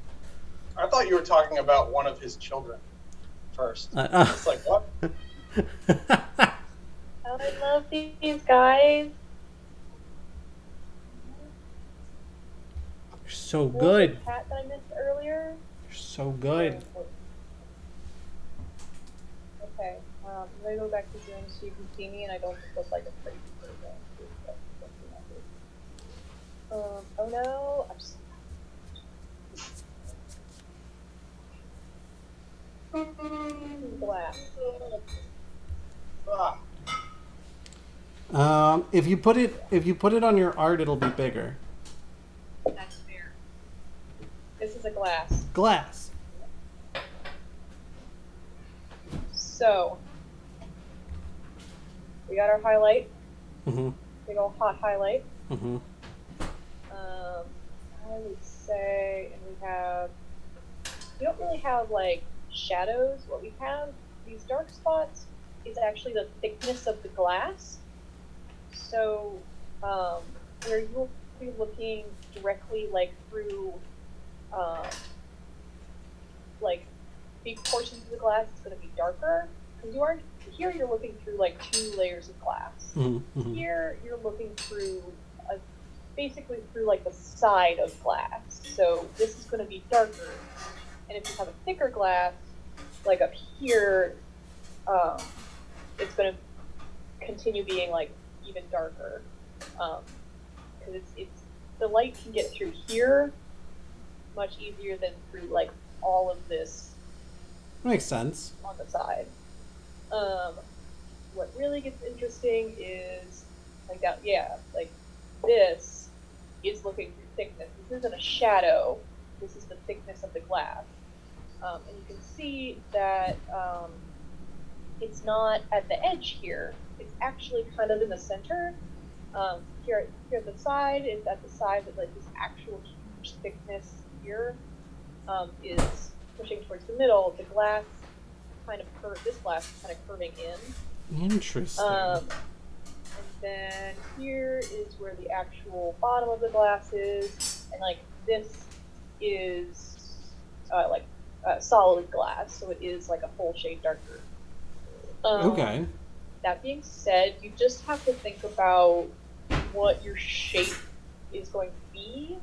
Speaker 1: I thought you were talking about one of his children first. It's like, what?
Speaker 2: about these guys?
Speaker 3: You're so
Speaker 2: There was
Speaker 3: good.
Speaker 2: a cat that I missed earlier.
Speaker 3: You're so good.
Speaker 2: Okay, I'm gonna go back to Zoom so you can see me and I don't look like a crazy person. Oh no, I'm just... glass.
Speaker 3: If you put it on your art, it'll be bigger.
Speaker 2: That's fair. This is a glass.
Speaker 3: Glass.
Speaker 2: So, we got our highlight.
Speaker 3: Mm-hmm.
Speaker 2: Big old hot highlight.
Speaker 3: Mm-hmm.
Speaker 2: I would say, and we don't really have like shadows. What we have, these dark spots, is actually the thickness of the glass. So, where you'll be looking directly like through, like big portions of the glass, it's going to be darker. Because here you're looking through like 2 layers of glass.
Speaker 3: Mm-hmm.
Speaker 2: Here you're looking through basically through like the side of glass. So this is going to be darker. And if you have a thicker glass, like up here, it's going to continue being like even darker. Because it's the light can get through here much easier than through like all of this
Speaker 3: Makes sense.
Speaker 2: on the side. What really gets interesting is like that, like this is looking through thickness. This isn't a shadow. This is the thickness of the glass. And you can see that it's not at the edge here. It's actually kind of in the center. Here at the side, it's at the side that like this actual huge thickness here is pushing towards the middle. The glass this glass is kind of curving in.
Speaker 3: Interesting.
Speaker 2: And then here is where the actual bottom of the glass is, and like this is solid glass, so it is like a full shade darker.
Speaker 3: Okay.
Speaker 2: That being said, you just have to think about what your shape is going to be,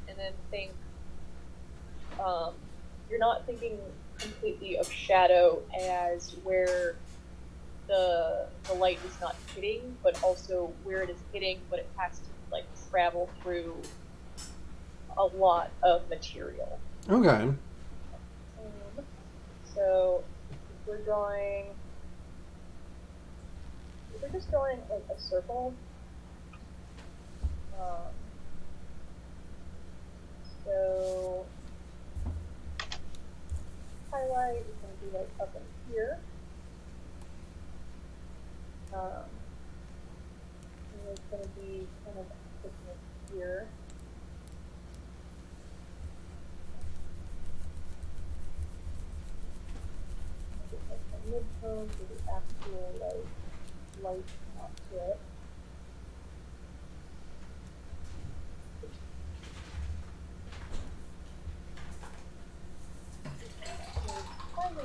Speaker 2: and then think. You're not thinking completely of shadow as where the light is not hitting, but also where it is hitting, but it has to like travel through a lot of material.
Speaker 3: Okay.
Speaker 2: So if we're just drawing like a circle, so highlight is going to be like up in here. And it's going to be kind of thickness here. Like a mid-tone for the actual like light out to it.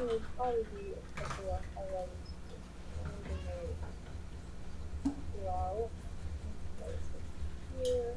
Speaker 2: Would probably be a couple of highlights below. Here.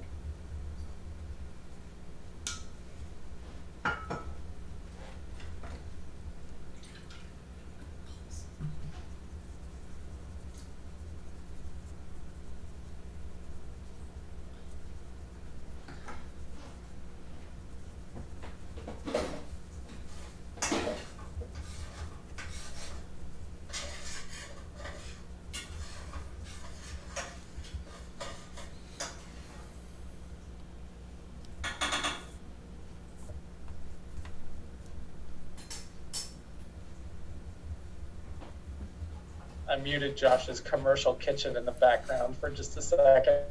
Speaker 1: I muted Josh's commercial kitchen in the background for just a second.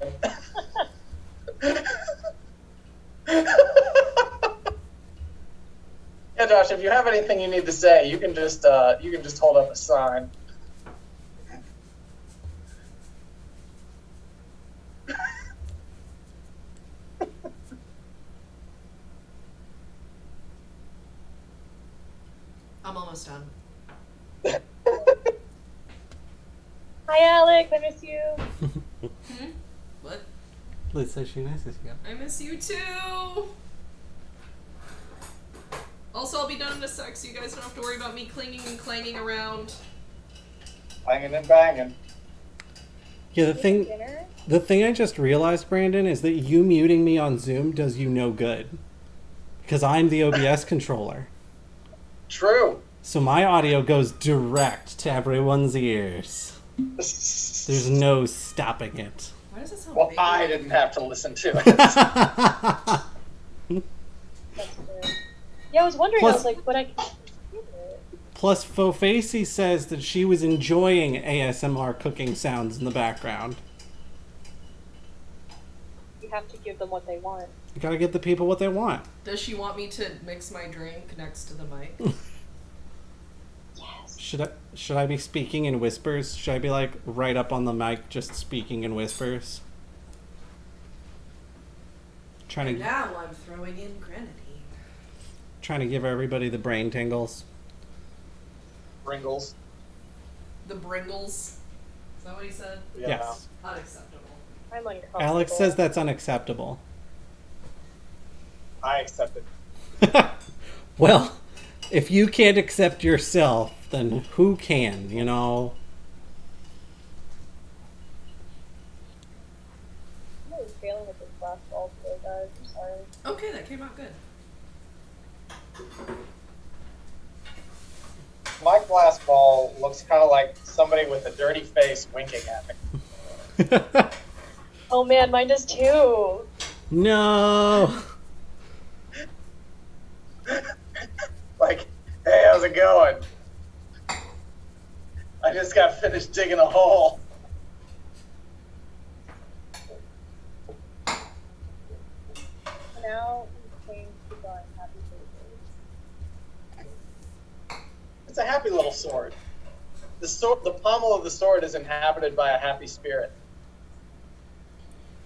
Speaker 1: Yeah, Josh, if you have anything you need to say, you can just hold up a sign.
Speaker 4: I'm almost done.
Speaker 2: Hi, Alex. I miss you.
Speaker 4: What?
Speaker 3: Liz says she misses you.
Speaker 4: I miss you too. Also, I'll be done in a sec, so you guys don't have to worry about me clinging and clanging around.
Speaker 1: Banging and banging.
Speaker 3: Yeah,
Speaker 2: Dinner?
Speaker 3: the thing I just realized, Brandon, is that you muting me on Zoom does you no good. Because I'm the OBS controller.
Speaker 1: True.
Speaker 3: So my audio goes direct to everyone's ears. There's no stopping it.
Speaker 4: Why does it sound
Speaker 1: Well,
Speaker 4: big?
Speaker 1: I didn't have to listen to it.
Speaker 2: That's fair. Yeah, I was wondering.
Speaker 3: Plus-
Speaker 2: I was like, but I can.
Speaker 3: Plus, Fofacey says that she was enjoying ASMR cooking sounds in the background.
Speaker 2: You have to give them what they want.
Speaker 3: You gotta give the people what they want.
Speaker 4: Does she want me to mix my drink next to the mic?
Speaker 2: Yes.
Speaker 3: Should I be speaking in whispers? Should I be like right up on the mic, just speaking in whispers? Trying to
Speaker 4: Now I'm throwing in grenadine.
Speaker 3: give everybody the brain tingles.
Speaker 1: Pringles.
Speaker 4: The Bringles. Is that what he said?
Speaker 1: Yeah.
Speaker 3: Yes.
Speaker 4: Unacceptable.
Speaker 2: I'm uncomfortable.
Speaker 3: Alex says that's unacceptable.
Speaker 1: I accept it.
Speaker 3: Well, if you can't accept yourself, then who can, you know?
Speaker 2: I'm really failing with this glass ball today, guys. I'm sorry.
Speaker 4: Okay, that came out good.
Speaker 1: My glass ball looks kind of like somebody with a dirty face winking at me.
Speaker 2: Oh man, mine does too.
Speaker 3: No.
Speaker 1: Like, hey, how's it going? I just got finished digging a hole.
Speaker 2: Now we change to drawing happy faces.
Speaker 1: It's a happy little sword. The pommel of the sword is inhabited by a happy spirit.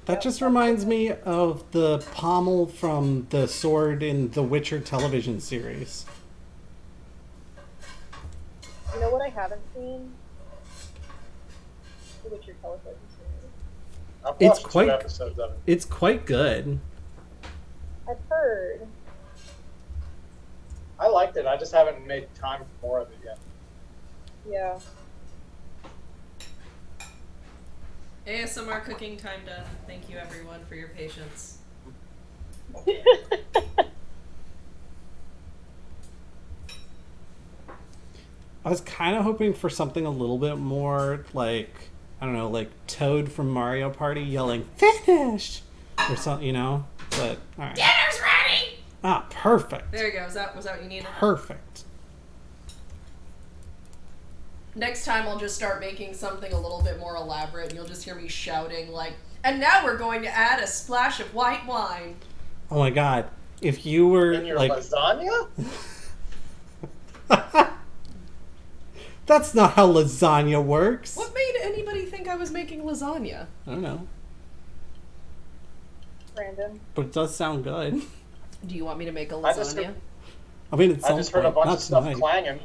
Speaker 3: That just reminds me of the pommel from the sword in the Witcher television series.
Speaker 2: You know what I haven't seen? The Witcher television series.
Speaker 1: I've
Speaker 3: It's
Speaker 1: watched
Speaker 3: quite-
Speaker 1: 2 episodes of it.
Speaker 3: It's quite good.
Speaker 2: I've heard.
Speaker 1: I liked it. I just haven't made time for more of it yet.
Speaker 2: Yeah.
Speaker 4: ASMR cooking time done. Thank you everyone for your patience.
Speaker 3: I was kind of hoping for something a little bit more like, I don't know, like Toad from Mario Party yelling, "Finish!" or something, you know? But, alright.
Speaker 4: Dinner's ready!
Speaker 3: Ah, perfect.
Speaker 4: There you go. Was that what you needed?
Speaker 3: Perfect.
Speaker 4: Next time I'll just start making something a little bit more elaborate and you'll just hear me shouting like, and now we're going to add a splash of white wine.
Speaker 3: Oh my god. If you were,
Speaker 1: In your
Speaker 3: like...
Speaker 1: lasagna?
Speaker 3: That's not how lasagna works.
Speaker 4: What made anybody think I was making lasagna?
Speaker 3: I don't know.
Speaker 2: Brandon.
Speaker 3: But it does sound good.
Speaker 4: Do you want me to make a
Speaker 1: I just
Speaker 4: lasagna?
Speaker 1: heard-
Speaker 3: I mean, it's
Speaker 1: I just heard a bunch of stuff clanging.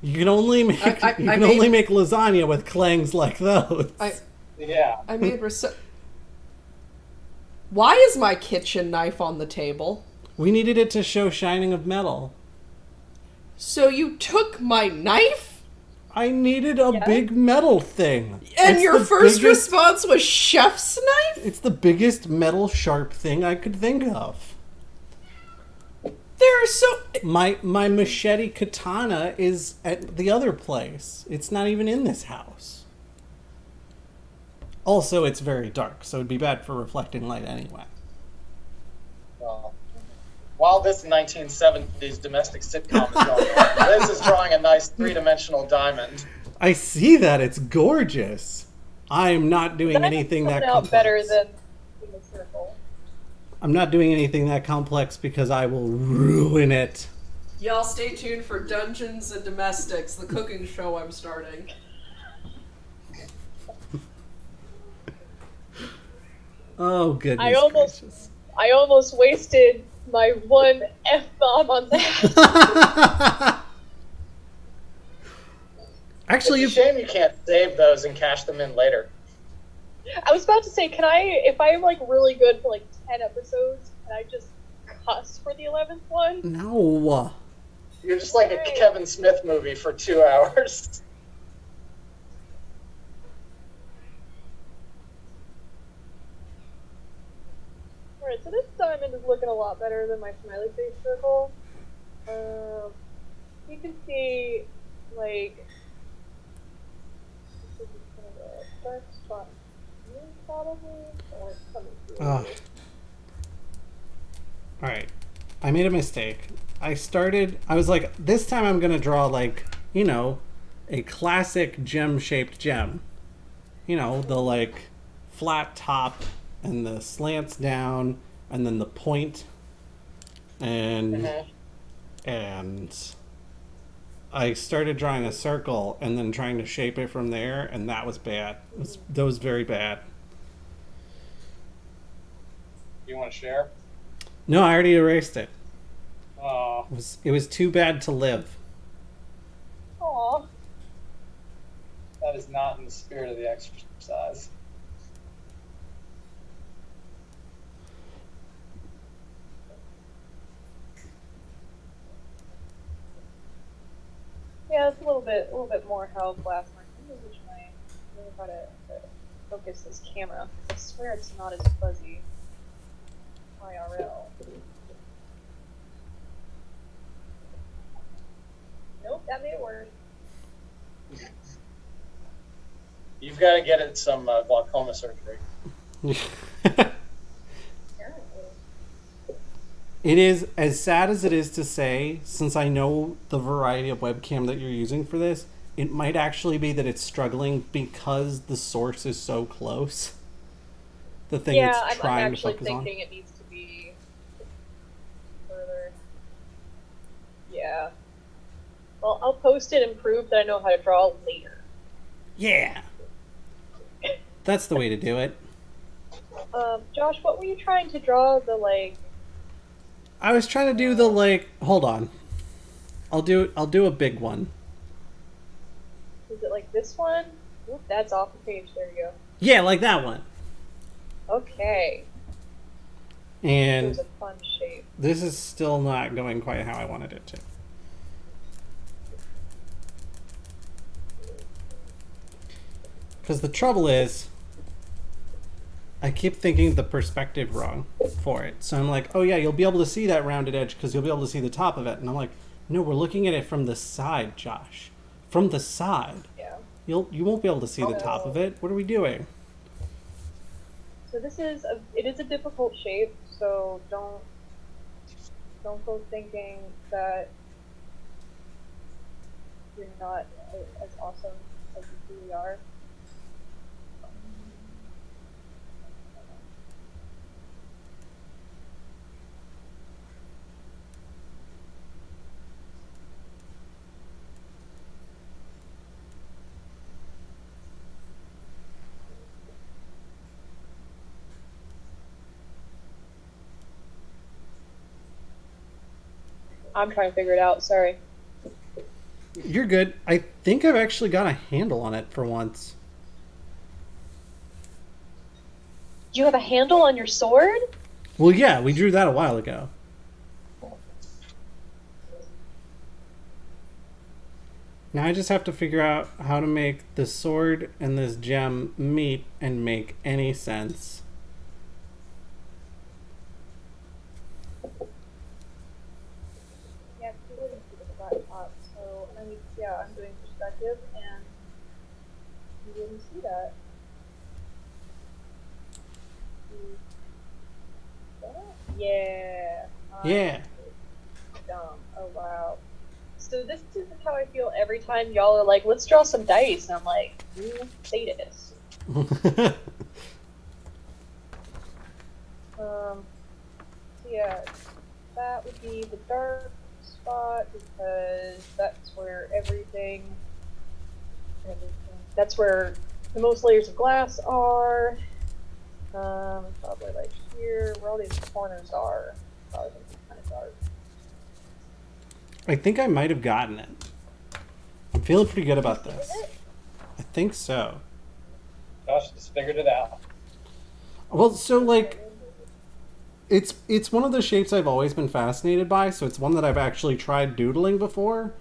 Speaker 3: You can only make
Speaker 4: I
Speaker 3: you can only make lasagna with clangs like those.
Speaker 1: Yeah.
Speaker 4: I made Why is my kitchen knife on the table?
Speaker 3: We needed it to show shining of metal.
Speaker 4: So you took my knife?
Speaker 3: I needed a
Speaker 2: Yeah.
Speaker 3: big metal thing.
Speaker 4: And
Speaker 3: It's
Speaker 4: your
Speaker 3: the
Speaker 4: first
Speaker 3: biggest-
Speaker 4: response was chef's knife?
Speaker 3: It's the biggest metal sharp thing I could think of.
Speaker 4: There are so...
Speaker 3: My machete katana is at the other place. It's not even in this house. Also, it's very dark, so it'd be bad for reflecting light anyway.
Speaker 1: While this 1970s domestic sitcom is going on, Liz is drawing a nice 3-dimensional diamond.
Speaker 3: I see that. It's gorgeous. I'm not doing anything that
Speaker 2: out
Speaker 3: complex.
Speaker 2: better than in the circle.
Speaker 3: I'm not doing anything that complex because I will ruin it.
Speaker 4: Y'all stay tuned for Dungeons and Domestics, the cooking show I'm starting.
Speaker 3: Oh, goodness gracious.
Speaker 2: I almost wasted my one F-bomb on that.
Speaker 3: Actually,
Speaker 1: It's a shame you can't save those and cash them in later.
Speaker 2: I was about to say, if I'm like really good for like 10 episodes, can I just cuss for the 11th one?
Speaker 3: no.
Speaker 1: You're just like a Kevin Smith movie for 2 hours.
Speaker 2: Alright, so this diamond is looking a lot better than my smiley face circle. You can see, like, this is kind of a dark spot. Probably, or it's coming through.
Speaker 3: Ugh. Alright. I made a mistake. I was like, this time I'm going to draw, like, you know, a classic gem-shaped gem. You know, the, like, flat top and the slants down and then the point. And I started drawing a circle and then trying to shape it from there, and that was bad. That was very bad.
Speaker 1: You want to share?
Speaker 3: No, I already erased it.
Speaker 1: Oh,
Speaker 3: It was too bad to live.
Speaker 2: Aw.
Speaker 1: that is not in the spirit of the exercise.
Speaker 2: Yeah, it's a little bit more help last time. I'm gonna really try to focus this camera. I swear it's not as fuzzy. IRL. Nope, that made it worse.
Speaker 1: You've got to get it some glaucoma surgery.
Speaker 2: Apparently.
Speaker 3: It is, as sad as it is to say, since I know the variety of webcam that you're using for this, it might actually be that it's struggling because the source is so close. The thing it's
Speaker 2: I'm
Speaker 3: trying to
Speaker 2: actually
Speaker 3: focus on.
Speaker 2: thinking it needs to be further. Yeah. Well, I'll post it and prove that I know how to draw later.
Speaker 3: Yeah. That's the way to do it.
Speaker 2: Josh, what were you trying to draw? The like.
Speaker 3: I was trying to do the like. Hold on. I'll do a big one.
Speaker 2: Is it like this one? Oop, that's off the page. There you go.
Speaker 3: Yeah, like that one.
Speaker 2: Okay. It
Speaker 3: And
Speaker 2: was a fun shape.
Speaker 3: this is still not going quite how I wanted it to. Because the trouble is, I keep thinking the perspective wrong for it. So I'm like, oh yeah, you'll be able to see that rounded edge because you'll be able to see the top of it. And I'm like, no, we're looking at it from the side, Josh. From the side.
Speaker 2: Yeah.
Speaker 3: You won't be able to see the top of it. What are we doing?
Speaker 2: So it is a difficult shape. So don't go thinking that you're not as awesome as you truly are. I'm trying to figure it out. Sorry.
Speaker 3: You're good. I think I've actually got a handle on it for once.
Speaker 2: You have a handle on your sword?
Speaker 3: Well, yeah, we drew that a while ago. Now I just have to figure out how to make the sword and this gem meet and make any sense.
Speaker 2: Yeah, you wouldn't see the flat top. So, I'm doing perspective, and you wouldn't see that. Yeah.
Speaker 3: Yeah.
Speaker 2: Dumb. Oh, wow. So this is how I feel every time y'all are like, let's draw some dice. And I'm like, sadist. So yeah, that would be the dark spot because that's where everything that's where the most layers of glass are. Probably like here, where all these corners are. Probably kind of dark.
Speaker 3: I think I might have gotten it. I'm feeling pretty good about
Speaker 2: Is
Speaker 3: this.
Speaker 2: it?
Speaker 3: I think so.
Speaker 1: Josh just figured it out.
Speaker 3: Well, so like it's one of the shapes I've always been fascinated by, so it's one that I've actually tried doodling before.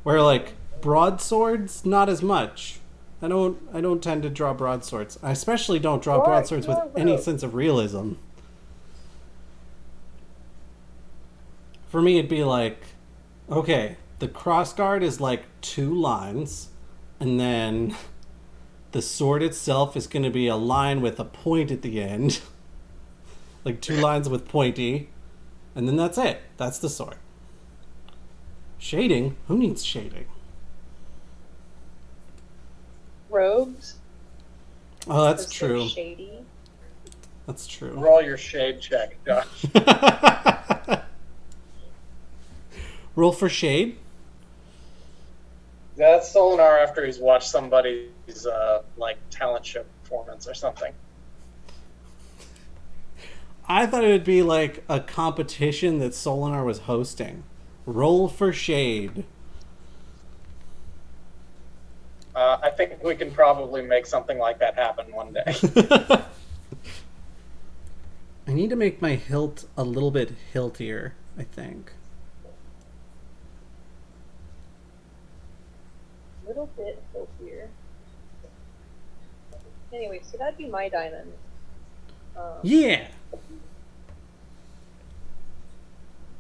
Speaker 3: Where like broadswords, not as much. I don't tend to draw broadswords. I especially don't draw
Speaker 2: What?
Speaker 3: broadswords with
Speaker 2: No,
Speaker 3: any
Speaker 2: no.
Speaker 3: sense of realism. For me it'd be like, okay, the crossguard is like 2 lines, and then the sword itself is going to be a line with a point at the end. Like 2 lines with pointy, and then that's it. That's the sword. Shading? Who needs shading?
Speaker 2: Rogues.
Speaker 3: Oh, that's
Speaker 2: Because they're
Speaker 3: true.
Speaker 2: shady.
Speaker 3: That's true.
Speaker 1: Roll your shade check, Josh.
Speaker 3: Roll for shade.
Speaker 1: That's Solinar after he's watched somebody's like talent show performance or something.
Speaker 3: I thought it would be like a competition that Solinar was hosting. Roll for shade.
Speaker 1: I think we can probably make something like that happen one day.
Speaker 3: I need to make my hilt a little bit hiltier, I think.
Speaker 2: A little bit healthier. Anyway, so that'd be my diamond.
Speaker 3: Yeah.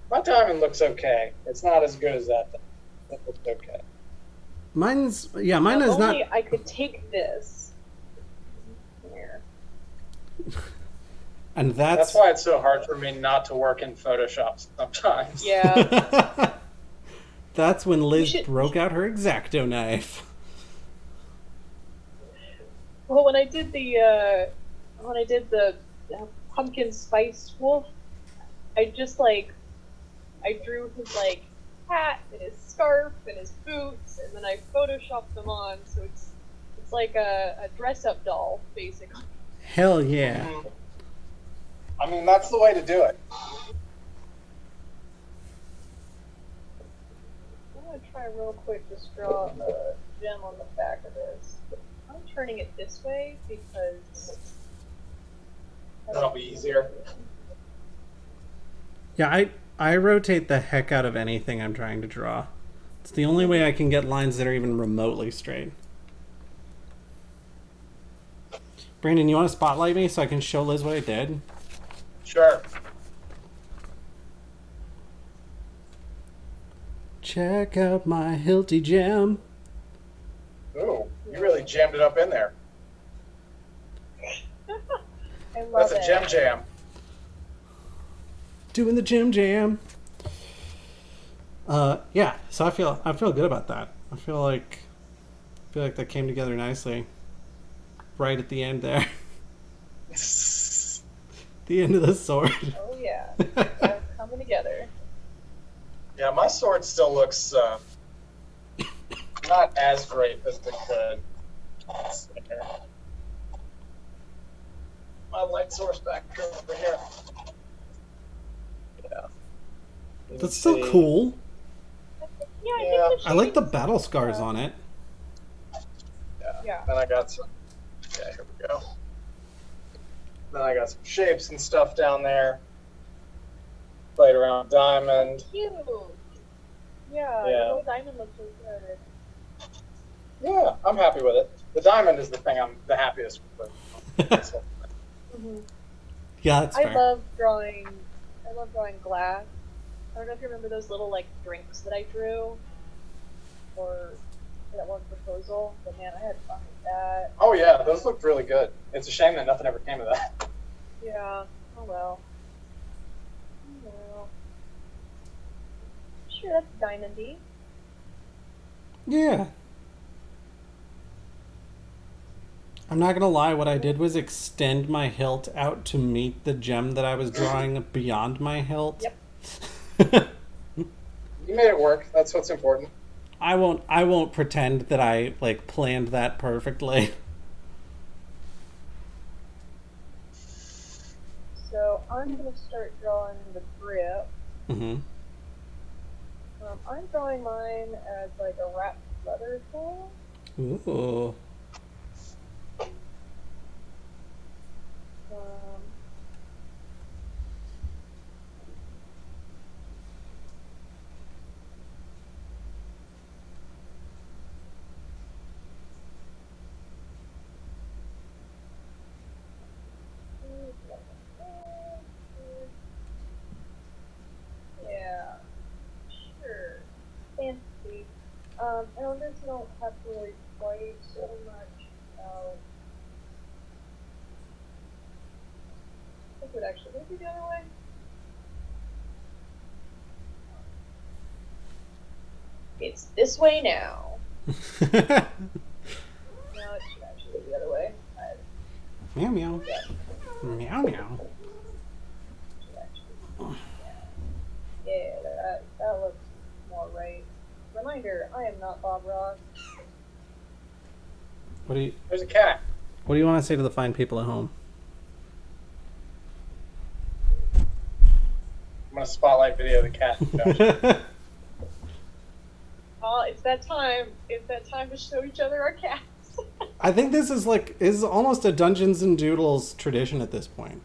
Speaker 1: My diamond looks okay. It's not as good as that. It looks okay.
Speaker 3: Mine is
Speaker 2: If
Speaker 3: not.
Speaker 2: only I could take this. Here.
Speaker 3: And
Speaker 1: That's why it's so hard for me not to work in Photoshop sometimes.
Speaker 2: Yeah.
Speaker 3: That's when Liz
Speaker 2: should-
Speaker 3: broke out her X-Acto knife.
Speaker 2: Well, when I did the pumpkin spice wolf, I just I drew his like hat and his scarf and his boots, and then I photoshopped them on, so it's like a dress up doll basically.
Speaker 3: Hell yeah.
Speaker 1: Mhm. I mean, that's the way to do it.
Speaker 2: I'm gonna try real quick to draw a gem on the back of this. I'm turning it this way because
Speaker 1: That'll be easier.
Speaker 3: Yeah, I rotate the heck out of anything I'm trying to draw. It's the only way I can get lines that are even remotely straight. Brandon, you want to spotlight me so I can show Liz what I did?
Speaker 1: Sure.
Speaker 3: Check out my hilty gem.
Speaker 1: Ooh, you really jammed it up in there.
Speaker 2: I love
Speaker 1: That's a
Speaker 2: it.
Speaker 1: gem jam.
Speaker 3: Doing the gem jam. Yeah, so I feel good about that. I feel like that came together nicely. Right at the end there. The end of the sword.
Speaker 2: Oh yeah, all coming together.
Speaker 1: Yeah, my sword still looks not as great as it could. Let's see here. My light source back over here. Yeah. You
Speaker 3: That's
Speaker 1: can
Speaker 3: still
Speaker 1: see-
Speaker 3: cool.
Speaker 2: Yeah, I
Speaker 1: Yeah.
Speaker 2: think the
Speaker 3: I like the
Speaker 2: shading's-
Speaker 3: battle scars on it.
Speaker 2: Yeah.
Speaker 1: Then I got some. Okay, here we go. Then I got some shapes and stuff down there. Played around diamond.
Speaker 2: Cute.
Speaker 1: Yeah.
Speaker 2: Yeah, the little diamond looks so good.
Speaker 1: Yeah, I'm happy with it. The diamond is the thing I'm the happiest with. So,
Speaker 2: Mm-hmm.
Speaker 3: Yeah, that's
Speaker 2: I
Speaker 3: fair.
Speaker 2: love drawing glass. I don't know if you remember those little like drinks that I drew for that one proposal, but man, I had fun with that.
Speaker 1: oh yeah, those looked really good. It's a shame that nothing ever came of that.
Speaker 2: Yeah. Oh well. Oh well. Sure, that's diamondy.
Speaker 3: Yeah. I'm not gonna lie, what I did was extend my hilt out to meet the gem that I was drawing beyond my hilt.
Speaker 2: Yep.
Speaker 1: You made it work. That's what's important.
Speaker 3: I won't pretend that I like planned that perfectly.
Speaker 2: So I'm gonna start drawing the grip.
Speaker 3: Mm-hmm.
Speaker 2: I'm drawing mine as like a wrap leather thing.
Speaker 3: Ooh.
Speaker 2: Um, yeah, sure. Fancy. Elders don't have to worry quite so much about. I think it actually would be the other way. It's this way now. No, it should actually be the other way.
Speaker 3: Meow meow.
Speaker 2: Yeah,
Speaker 3: Meow meow.
Speaker 2: it should actually. Yeah, that looks more right. Reminder: I am not Bob Ross.
Speaker 3: What do
Speaker 1: There's a cat.
Speaker 3: you want to say to the fine people at home?
Speaker 1: I'm gonna spotlight video the cat. Josh.
Speaker 2: Oh, it's that time. It's that time to show each other our cats.
Speaker 3: I think this is almost a Dungeons and Doodles tradition at this point.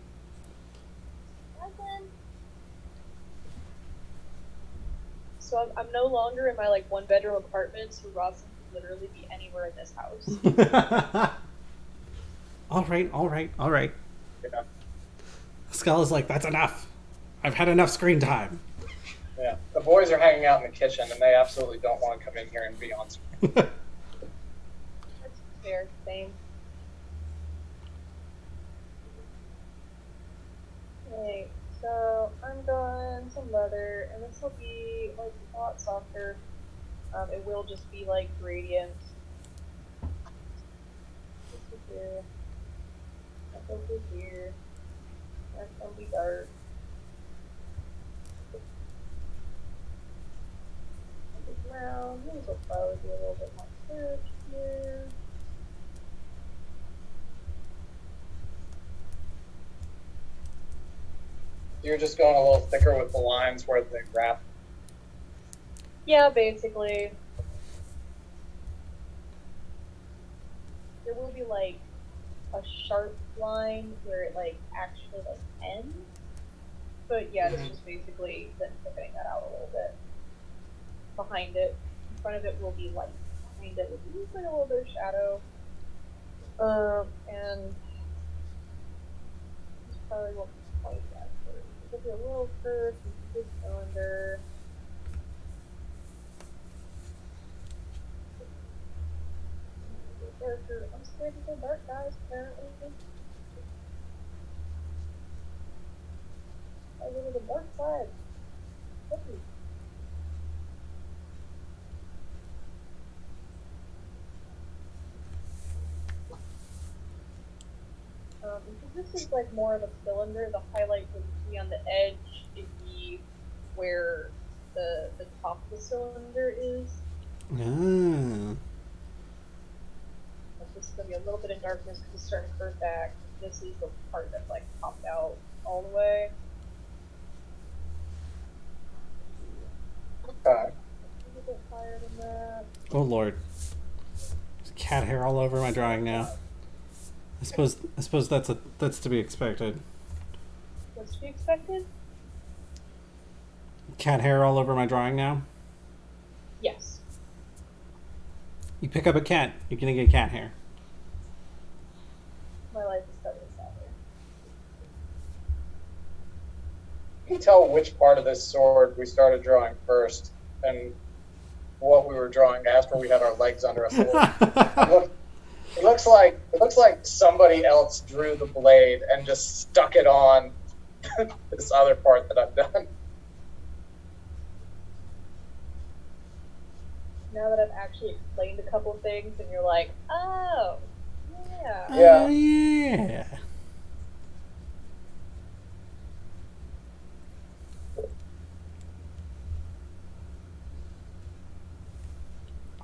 Speaker 2: So I'm no longer in my like 1-bedroom apartment, so Ross can literally be anywhere in this house.
Speaker 3: All right.
Speaker 1: Yeah.
Speaker 3: Skull is like, that's enough. I've had enough screen time.
Speaker 1: Yeah. The boys are hanging out in the kitchen, and they absolutely don't want to come in here and be on screen.
Speaker 2: That's fair, same. Okay, so I'm done some leather, and this will be like a lot softer. It will just be like gradient. This is here. That's over here. That's gonna be dark. Brown. These will probably be a little bit more search here.
Speaker 1: You're just going a little thicker with the lines where they wrap.
Speaker 2: Yeah, basically. There will be like a sharp line where it like actually like ends. But yeah, this is basically then thickening that out a little bit. Behind it, in front of it will be light. Behind it will be like a little bit of shadow. And this probably won't be quite that curved. It'll be a little curved and big cylinder. Darker. I'm scared to go dark, guys, apparently. I go to the dark side. Cookie. Because this is like more of a cylinder, the highlight would be on the edge, it'd be where the top of the cylinder is.
Speaker 3: Ah.
Speaker 2: Like this is going to be a little bit in darkness because it's starting to curve back. This is the part that's like popped out all the way.
Speaker 1: Okay.
Speaker 2: A bit higher than that.
Speaker 3: Oh Lord. There's cat hair all over my drawing now. I suppose that's to be expected.
Speaker 2: What's to be expected?
Speaker 3: Cat hair all over my drawing now.
Speaker 2: Yes.
Speaker 3: You pick up a cat, you're gonna get cat hair.
Speaker 2: My life is covered in that.
Speaker 1: Can you tell which part of this sword we started drawing first and what we were drawing after we had our legs under us? It looks like somebody else drew the blade and just stuck it on this other part that I've done.
Speaker 2: Now that I've actually explained a couple of things and you're like, oh, yeah.
Speaker 1: Yeah.
Speaker 3: Oh yeah.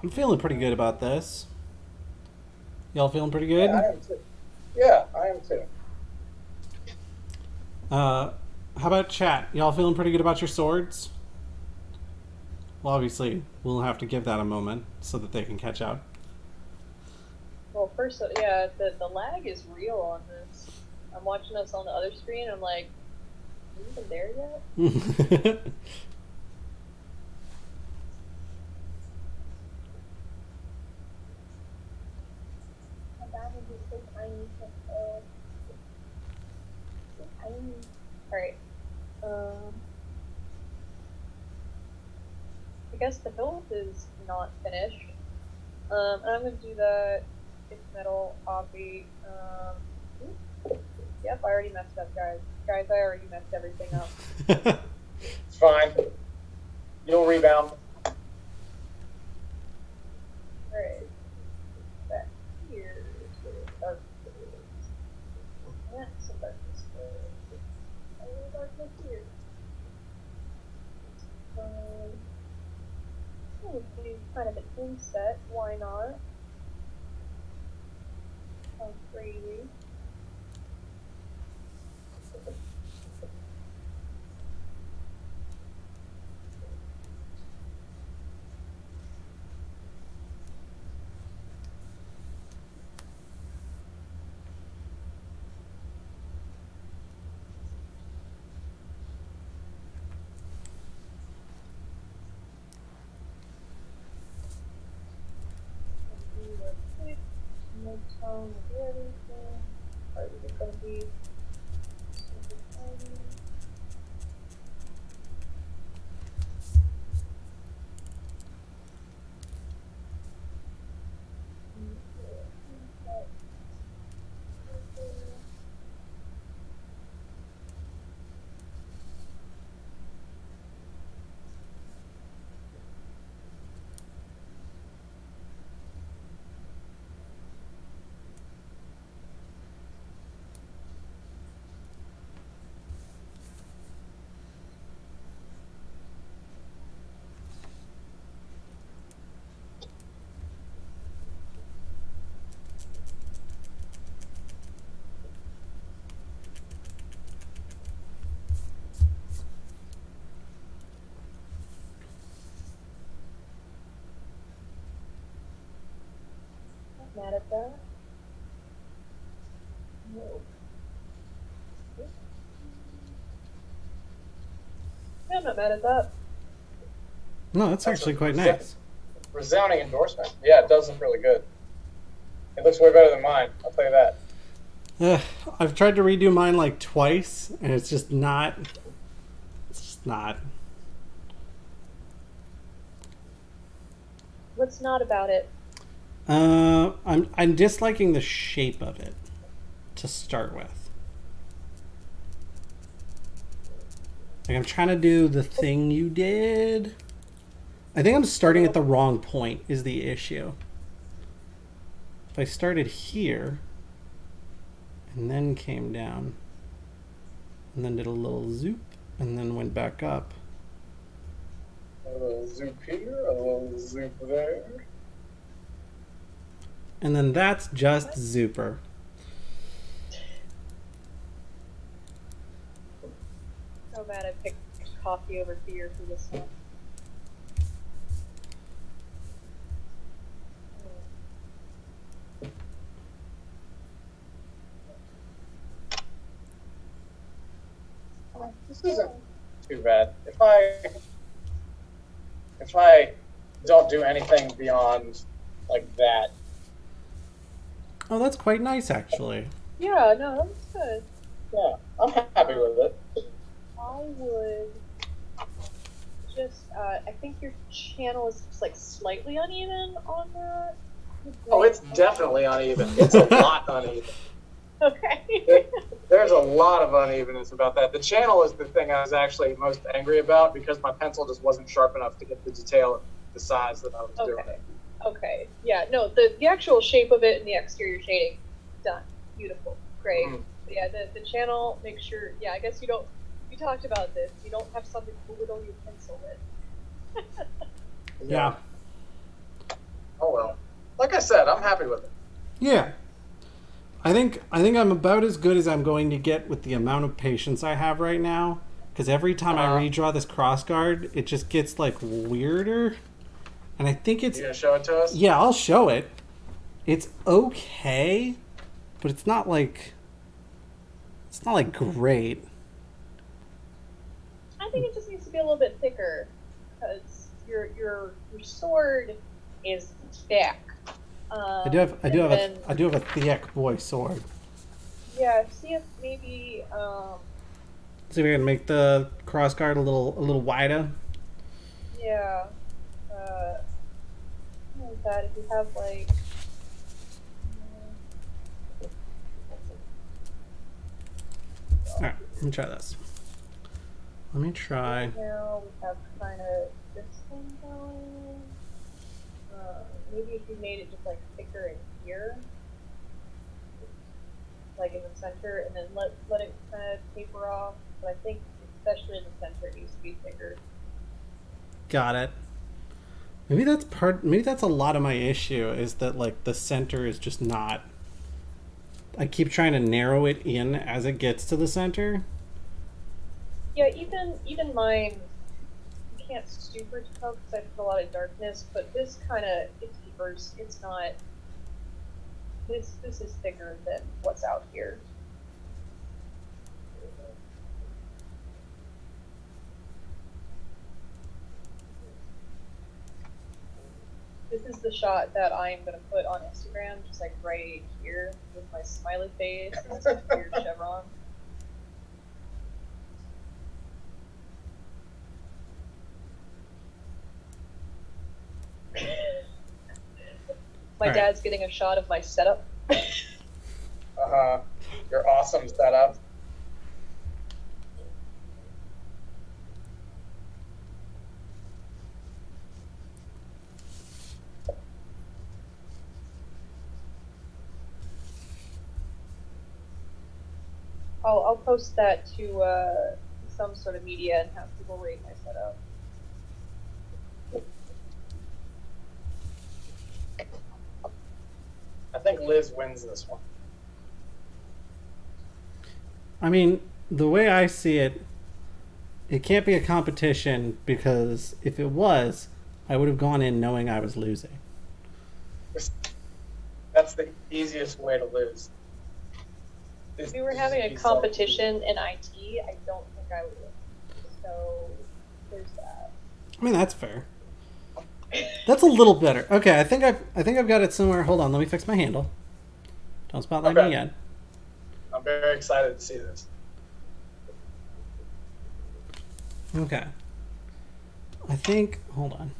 Speaker 3: I'm feeling pretty good about this. Y'all feeling pretty good?
Speaker 1: Yeah, I am too. Yeah, I am too.
Speaker 3: How about chat? Y'all feeling pretty good about your swords? Well, obviously, we'll have to give that a moment so that they can catch up.
Speaker 2: Well, first, yeah, the lag is real on this. I'm watching us on the other screen. I'm like, are we even there yet? Alright. I guess the build is not finished. And I'm gonna do that. It's metal, obby. Yep, I already messed up, guys. Guys, I already messed everything up.
Speaker 1: It's fine. You'll rebound.
Speaker 2: Alright. Back here is where dark is. That's some darkness there. A little darkness here. Would be kind of an inset, why not? Sounds crazy. Mid-tone with everything. Are we just gonna be super tiny? Not mad at that. No. Yeah, I'm not mad at that.
Speaker 3: No, that's actually quite nice.
Speaker 1: Resounding endorsement. Yeah, it does look really good. It looks way better than mine, I'll tell you that.
Speaker 3: I've tried to redo mine like twice, and it's just not. It's just not.
Speaker 2: What's not about it?
Speaker 3: I'm disliking the shape of it to start with. Like I'm trying to do the thing you did. I think I'm starting at the wrong point is the issue. If I started here and then came down and then did a little zoop and then went back up.
Speaker 1: A little zoop here, a little zoop there.
Speaker 3: And then that's just Zooper.
Speaker 2: So mad I picked coffee over beer for this one.
Speaker 1: This isn't too bad. If I don't do anything beyond like that.
Speaker 3: Oh, that's quite nice actually.
Speaker 2: Yeah, no, that's good.
Speaker 1: Yeah, I'm happy with it.
Speaker 2: I would just, I think your channel is just like slightly uneven on that.
Speaker 1: Oh, it's definitely uneven. It's a lot uneven.
Speaker 2: Okay.
Speaker 1: There's a lot of unevenness about that. The channel is the thing I was actually most angry about because my pencil just wasn't sharp enough to get the detail the size that I was doing it.
Speaker 2: Okay. Yeah, no, the actual shape of it and the exterior shading, done. Beautiful. Great.
Speaker 1: Mhm.
Speaker 2: Yeah, the channel, make sure, yeah, I guess you talked about this. You don't have something to whittle your pencil with.
Speaker 3: Yeah.
Speaker 1: Oh well. Like I said, I'm happy with it.
Speaker 3: Yeah. I think I'm about as good as I'm going to get with the amount of patience I have right now. Because every time I redraw this crossguard, it just gets like weirder. And I think it's...
Speaker 1: You gonna show it to us?
Speaker 3: Yeah, I'll show it. It's okay, but it's not like... It's not like great.
Speaker 2: I think it just needs to be a little bit thicker because your sword is thick.
Speaker 3: I do have a thick boy sword.
Speaker 2: Yeah, see if maybe
Speaker 3: See if we can make the crossguard a little wider.
Speaker 2: yeah. Like that if you have like
Speaker 3: Alright, let me try this. Let me try...
Speaker 2: now we have kind of this thing going. Maybe if you made it just like thicker in here, like in the center, and then let it kind of taper off. But I think especially in the center it needs to be thicker.
Speaker 3: Got it. Maybe that's a lot of my issue, is that like the center is just not... I keep trying to narrow it in as it gets to the center.
Speaker 2: Yeah, even mine, you can't super tell because I have a lot of darkness, but this kind of, it tapers. It's not, this is thicker than what's out here. This is the shot that I'm going to put on Instagram, just like right here with my smiley face and this weird chevron. My dad's getting a shot of my setup.
Speaker 1: Your awesome setup.
Speaker 2: I'll post that to some sort of media and have people rate my setup.
Speaker 1: I think Liz wins this one.
Speaker 3: I mean, the way I see it, it can't be a competition, because if it was, I would have gone in knowing I was losing.
Speaker 1: That's the easiest way to lose.
Speaker 2: If we were having a competition in IT, I don't think I would win. So there's that.
Speaker 3: I mean, that's fair. That's a little better. Okay, I think I've got it somewhere. Hold on, let me fix my handle. Don't spotlight me yet.
Speaker 1: I'm very excited to see this.
Speaker 3: Okay. I think. Hold on.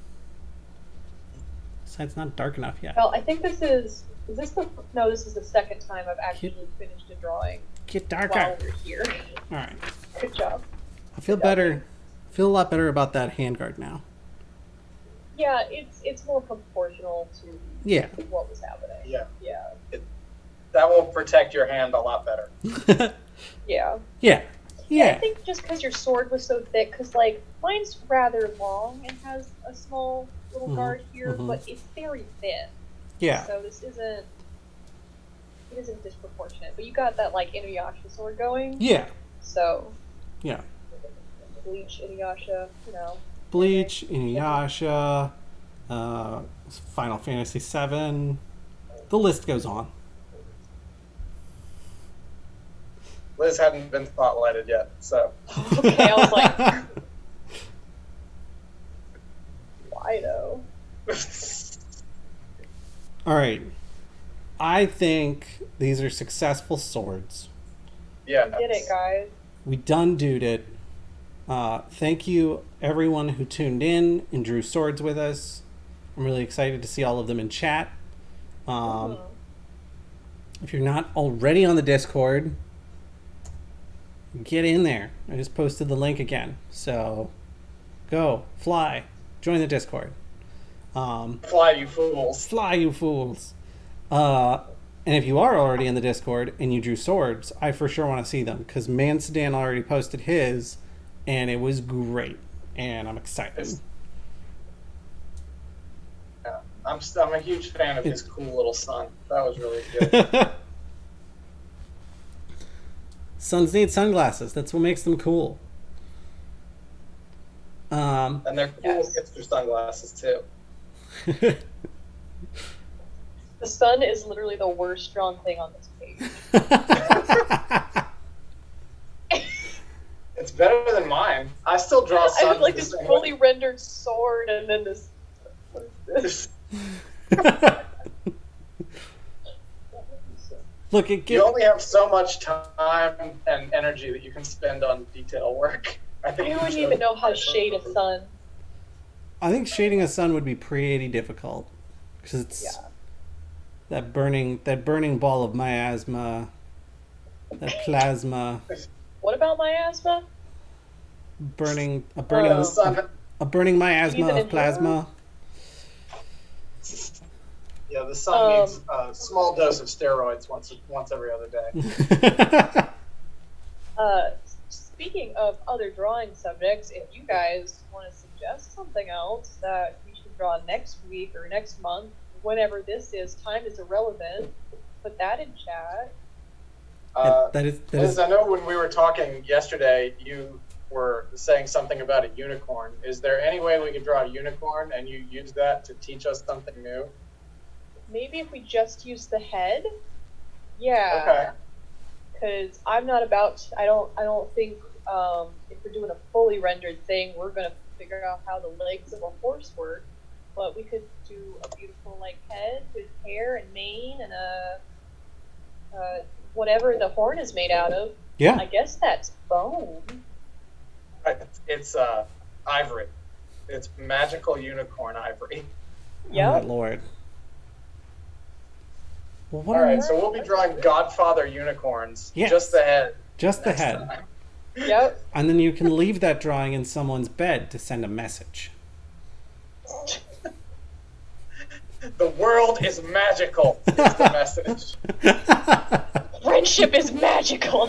Speaker 3: Side's not dark enough yet.
Speaker 2: Well, I think this is this the no? This is the second time I've actually finished a drawing.
Speaker 3: Get darker.
Speaker 2: While we're here.
Speaker 3: All right.
Speaker 2: Good job.
Speaker 3: I feel better. I feel a lot better about that handguard now.
Speaker 2: Yeah, it's more proportional to what was happening.
Speaker 1: Yeah.
Speaker 2: Yeah.
Speaker 1: That will protect your hand a lot better.
Speaker 2: Yeah.
Speaker 3: Yeah. Yeah.
Speaker 2: I think just because your sword was so thick, because like mine's rather long and has a small little guard here, but it's very thin.
Speaker 3: Yeah.
Speaker 2: So this isn't disproportionate. But you got that like Inuyasha sword going.
Speaker 3: Yeah.
Speaker 2: So.
Speaker 3: Yeah.
Speaker 2: Bleach, Inuyasha, you know.
Speaker 3: Bleach, Inuyasha, Final Fantasy VII. The list goes on.
Speaker 1: Liz hadn't been spotlighted yet, so.
Speaker 2: Okay, I was like, why though?
Speaker 3: All right. I think these are successful swords.
Speaker 1: Yeah.
Speaker 2: We did it, guys.
Speaker 3: We done dude it. Thank you, everyone who tuned in and drew swords with us. I'm really excited to see all of them in chat. If you're not already on the Discord, get in there. I just posted the link again. So go, fly, join the Discord.
Speaker 1: Fly, you fools.
Speaker 3: Fly, you fools. And if you are already in the Discord and you drew swords, I for sure want to see them, because Mansedan already posted his, and it was great, and I'm excited.
Speaker 1: Yeah, I'm a huge fan of his cool little son. That was really good.
Speaker 3: Sons need sunglasses. That's what makes them cool.
Speaker 1: And they're cool hipster sunglasses too.
Speaker 2: The sun is literally the worst drawn thing on this page.
Speaker 1: It's better than mine. I still draw
Speaker 2: I
Speaker 1: suns.
Speaker 2: have like
Speaker 1: the
Speaker 2: this
Speaker 1: same
Speaker 2: fully
Speaker 1: way.
Speaker 2: rendered sword and then this. What is this?
Speaker 3: Look, it
Speaker 1: You only have so much time and energy that you can spend on detail work. I think
Speaker 2: I
Speaker 1: you
Speaker 2: wouldn't
Speaker 1: should-
Speaker 2: even know how to shade a sun.
Speaker 3: I think shading a sun would be pretty difficult because it's
Speaker 2: Yeah.
Speaker 3: that burning ball of miasma, that plasma,
Speaker 2: What about miasma?
Speaker 3: burning
Speaker 1: The sun.
Speaker 3: a burning miasma
Speaker 2: Even
Speaker 3: of
Speaker 2: in
Speaker 3: plasma.
Speaker 1: Yeah, the sun needs a small dose of steroids once every other day.
Speaker 2: Speaking of other drawing subjects, if you guys want to suggest something else that we should draw next week or next month, whenever this is, time is irrelevant, put that in chat.
Speaker 3: that is
Speaker 1: Liz, I know when we were talking yesterday, you were saying something about a unicorn. Is there any way we could draw a unicorn and you use that to teach us something new?
Speaker 2: Maybe if we just use the head? Yeah.
Speaker 1: Okay.
Speaker 2: Because I'm not about. I don't think if we're doing a fully rendered thing, we're gonna figure out how the legs of a horse work. But we could do a beautiful like head with hair and mane and whatever the horn is made out of.
Speaker 3: yeah.
Speaker 2: I guess that's bone.
Speaker 1: It's ivory. It's magical unicorn ivory.
Speaker 3: Oh my
Speaker 2: Yep.
Speaker 3: lord. Well, what
Speaker 1: All
Speaker 3: are
Speaker 1: right, so we'll be drawing Godfather unicorns.
Speaker 3: Yes.
Speaker 1: Just the head.
Speaker 3: just the
Speaker 1: next
Speaker 3: head,
Speaker 1: time.
Speaker 2: Yep.
Speaker 3: and then you can leave that drawing in someone's bed to send a message.
Speaker 1: The world is magical. Is the message.
Speaker 2: Friendship is magical.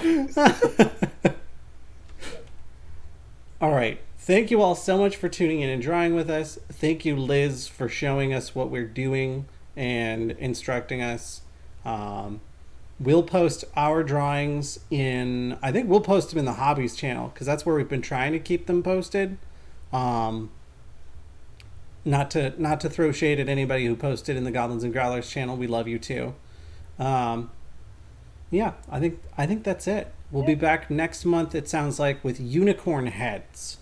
Speaker 3: All right. Thank you all so much for tuning in and drawing with us. Thank you, Liz, for showing us what we're doing and instructing us. We'll post our drawings in, I think we'll post them in the hobbies channel because that's where we've been trying to keep them posted. Not to throw shade at anybody who posted in the Goblins and Growlers channel. We love you too. Yeah, I think that's it. We'll be back next month, it sounds like, with unicorn heads.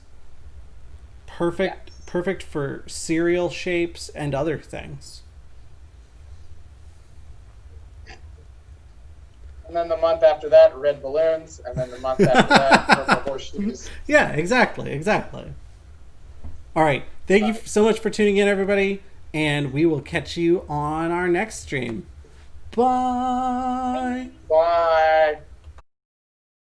Speaker 3: Perfect,
Speaker 2: Yes.
Speaker 3: perfect for cereal shapes and other things.
Speaker 1: And then the month after that, red balloons. And then the month after that, purple horseshoes.
Speaker 3: Yeah, exactly. All right. Thank you so much for tuning in, everybody. And we will catch you on our next stream. Bye.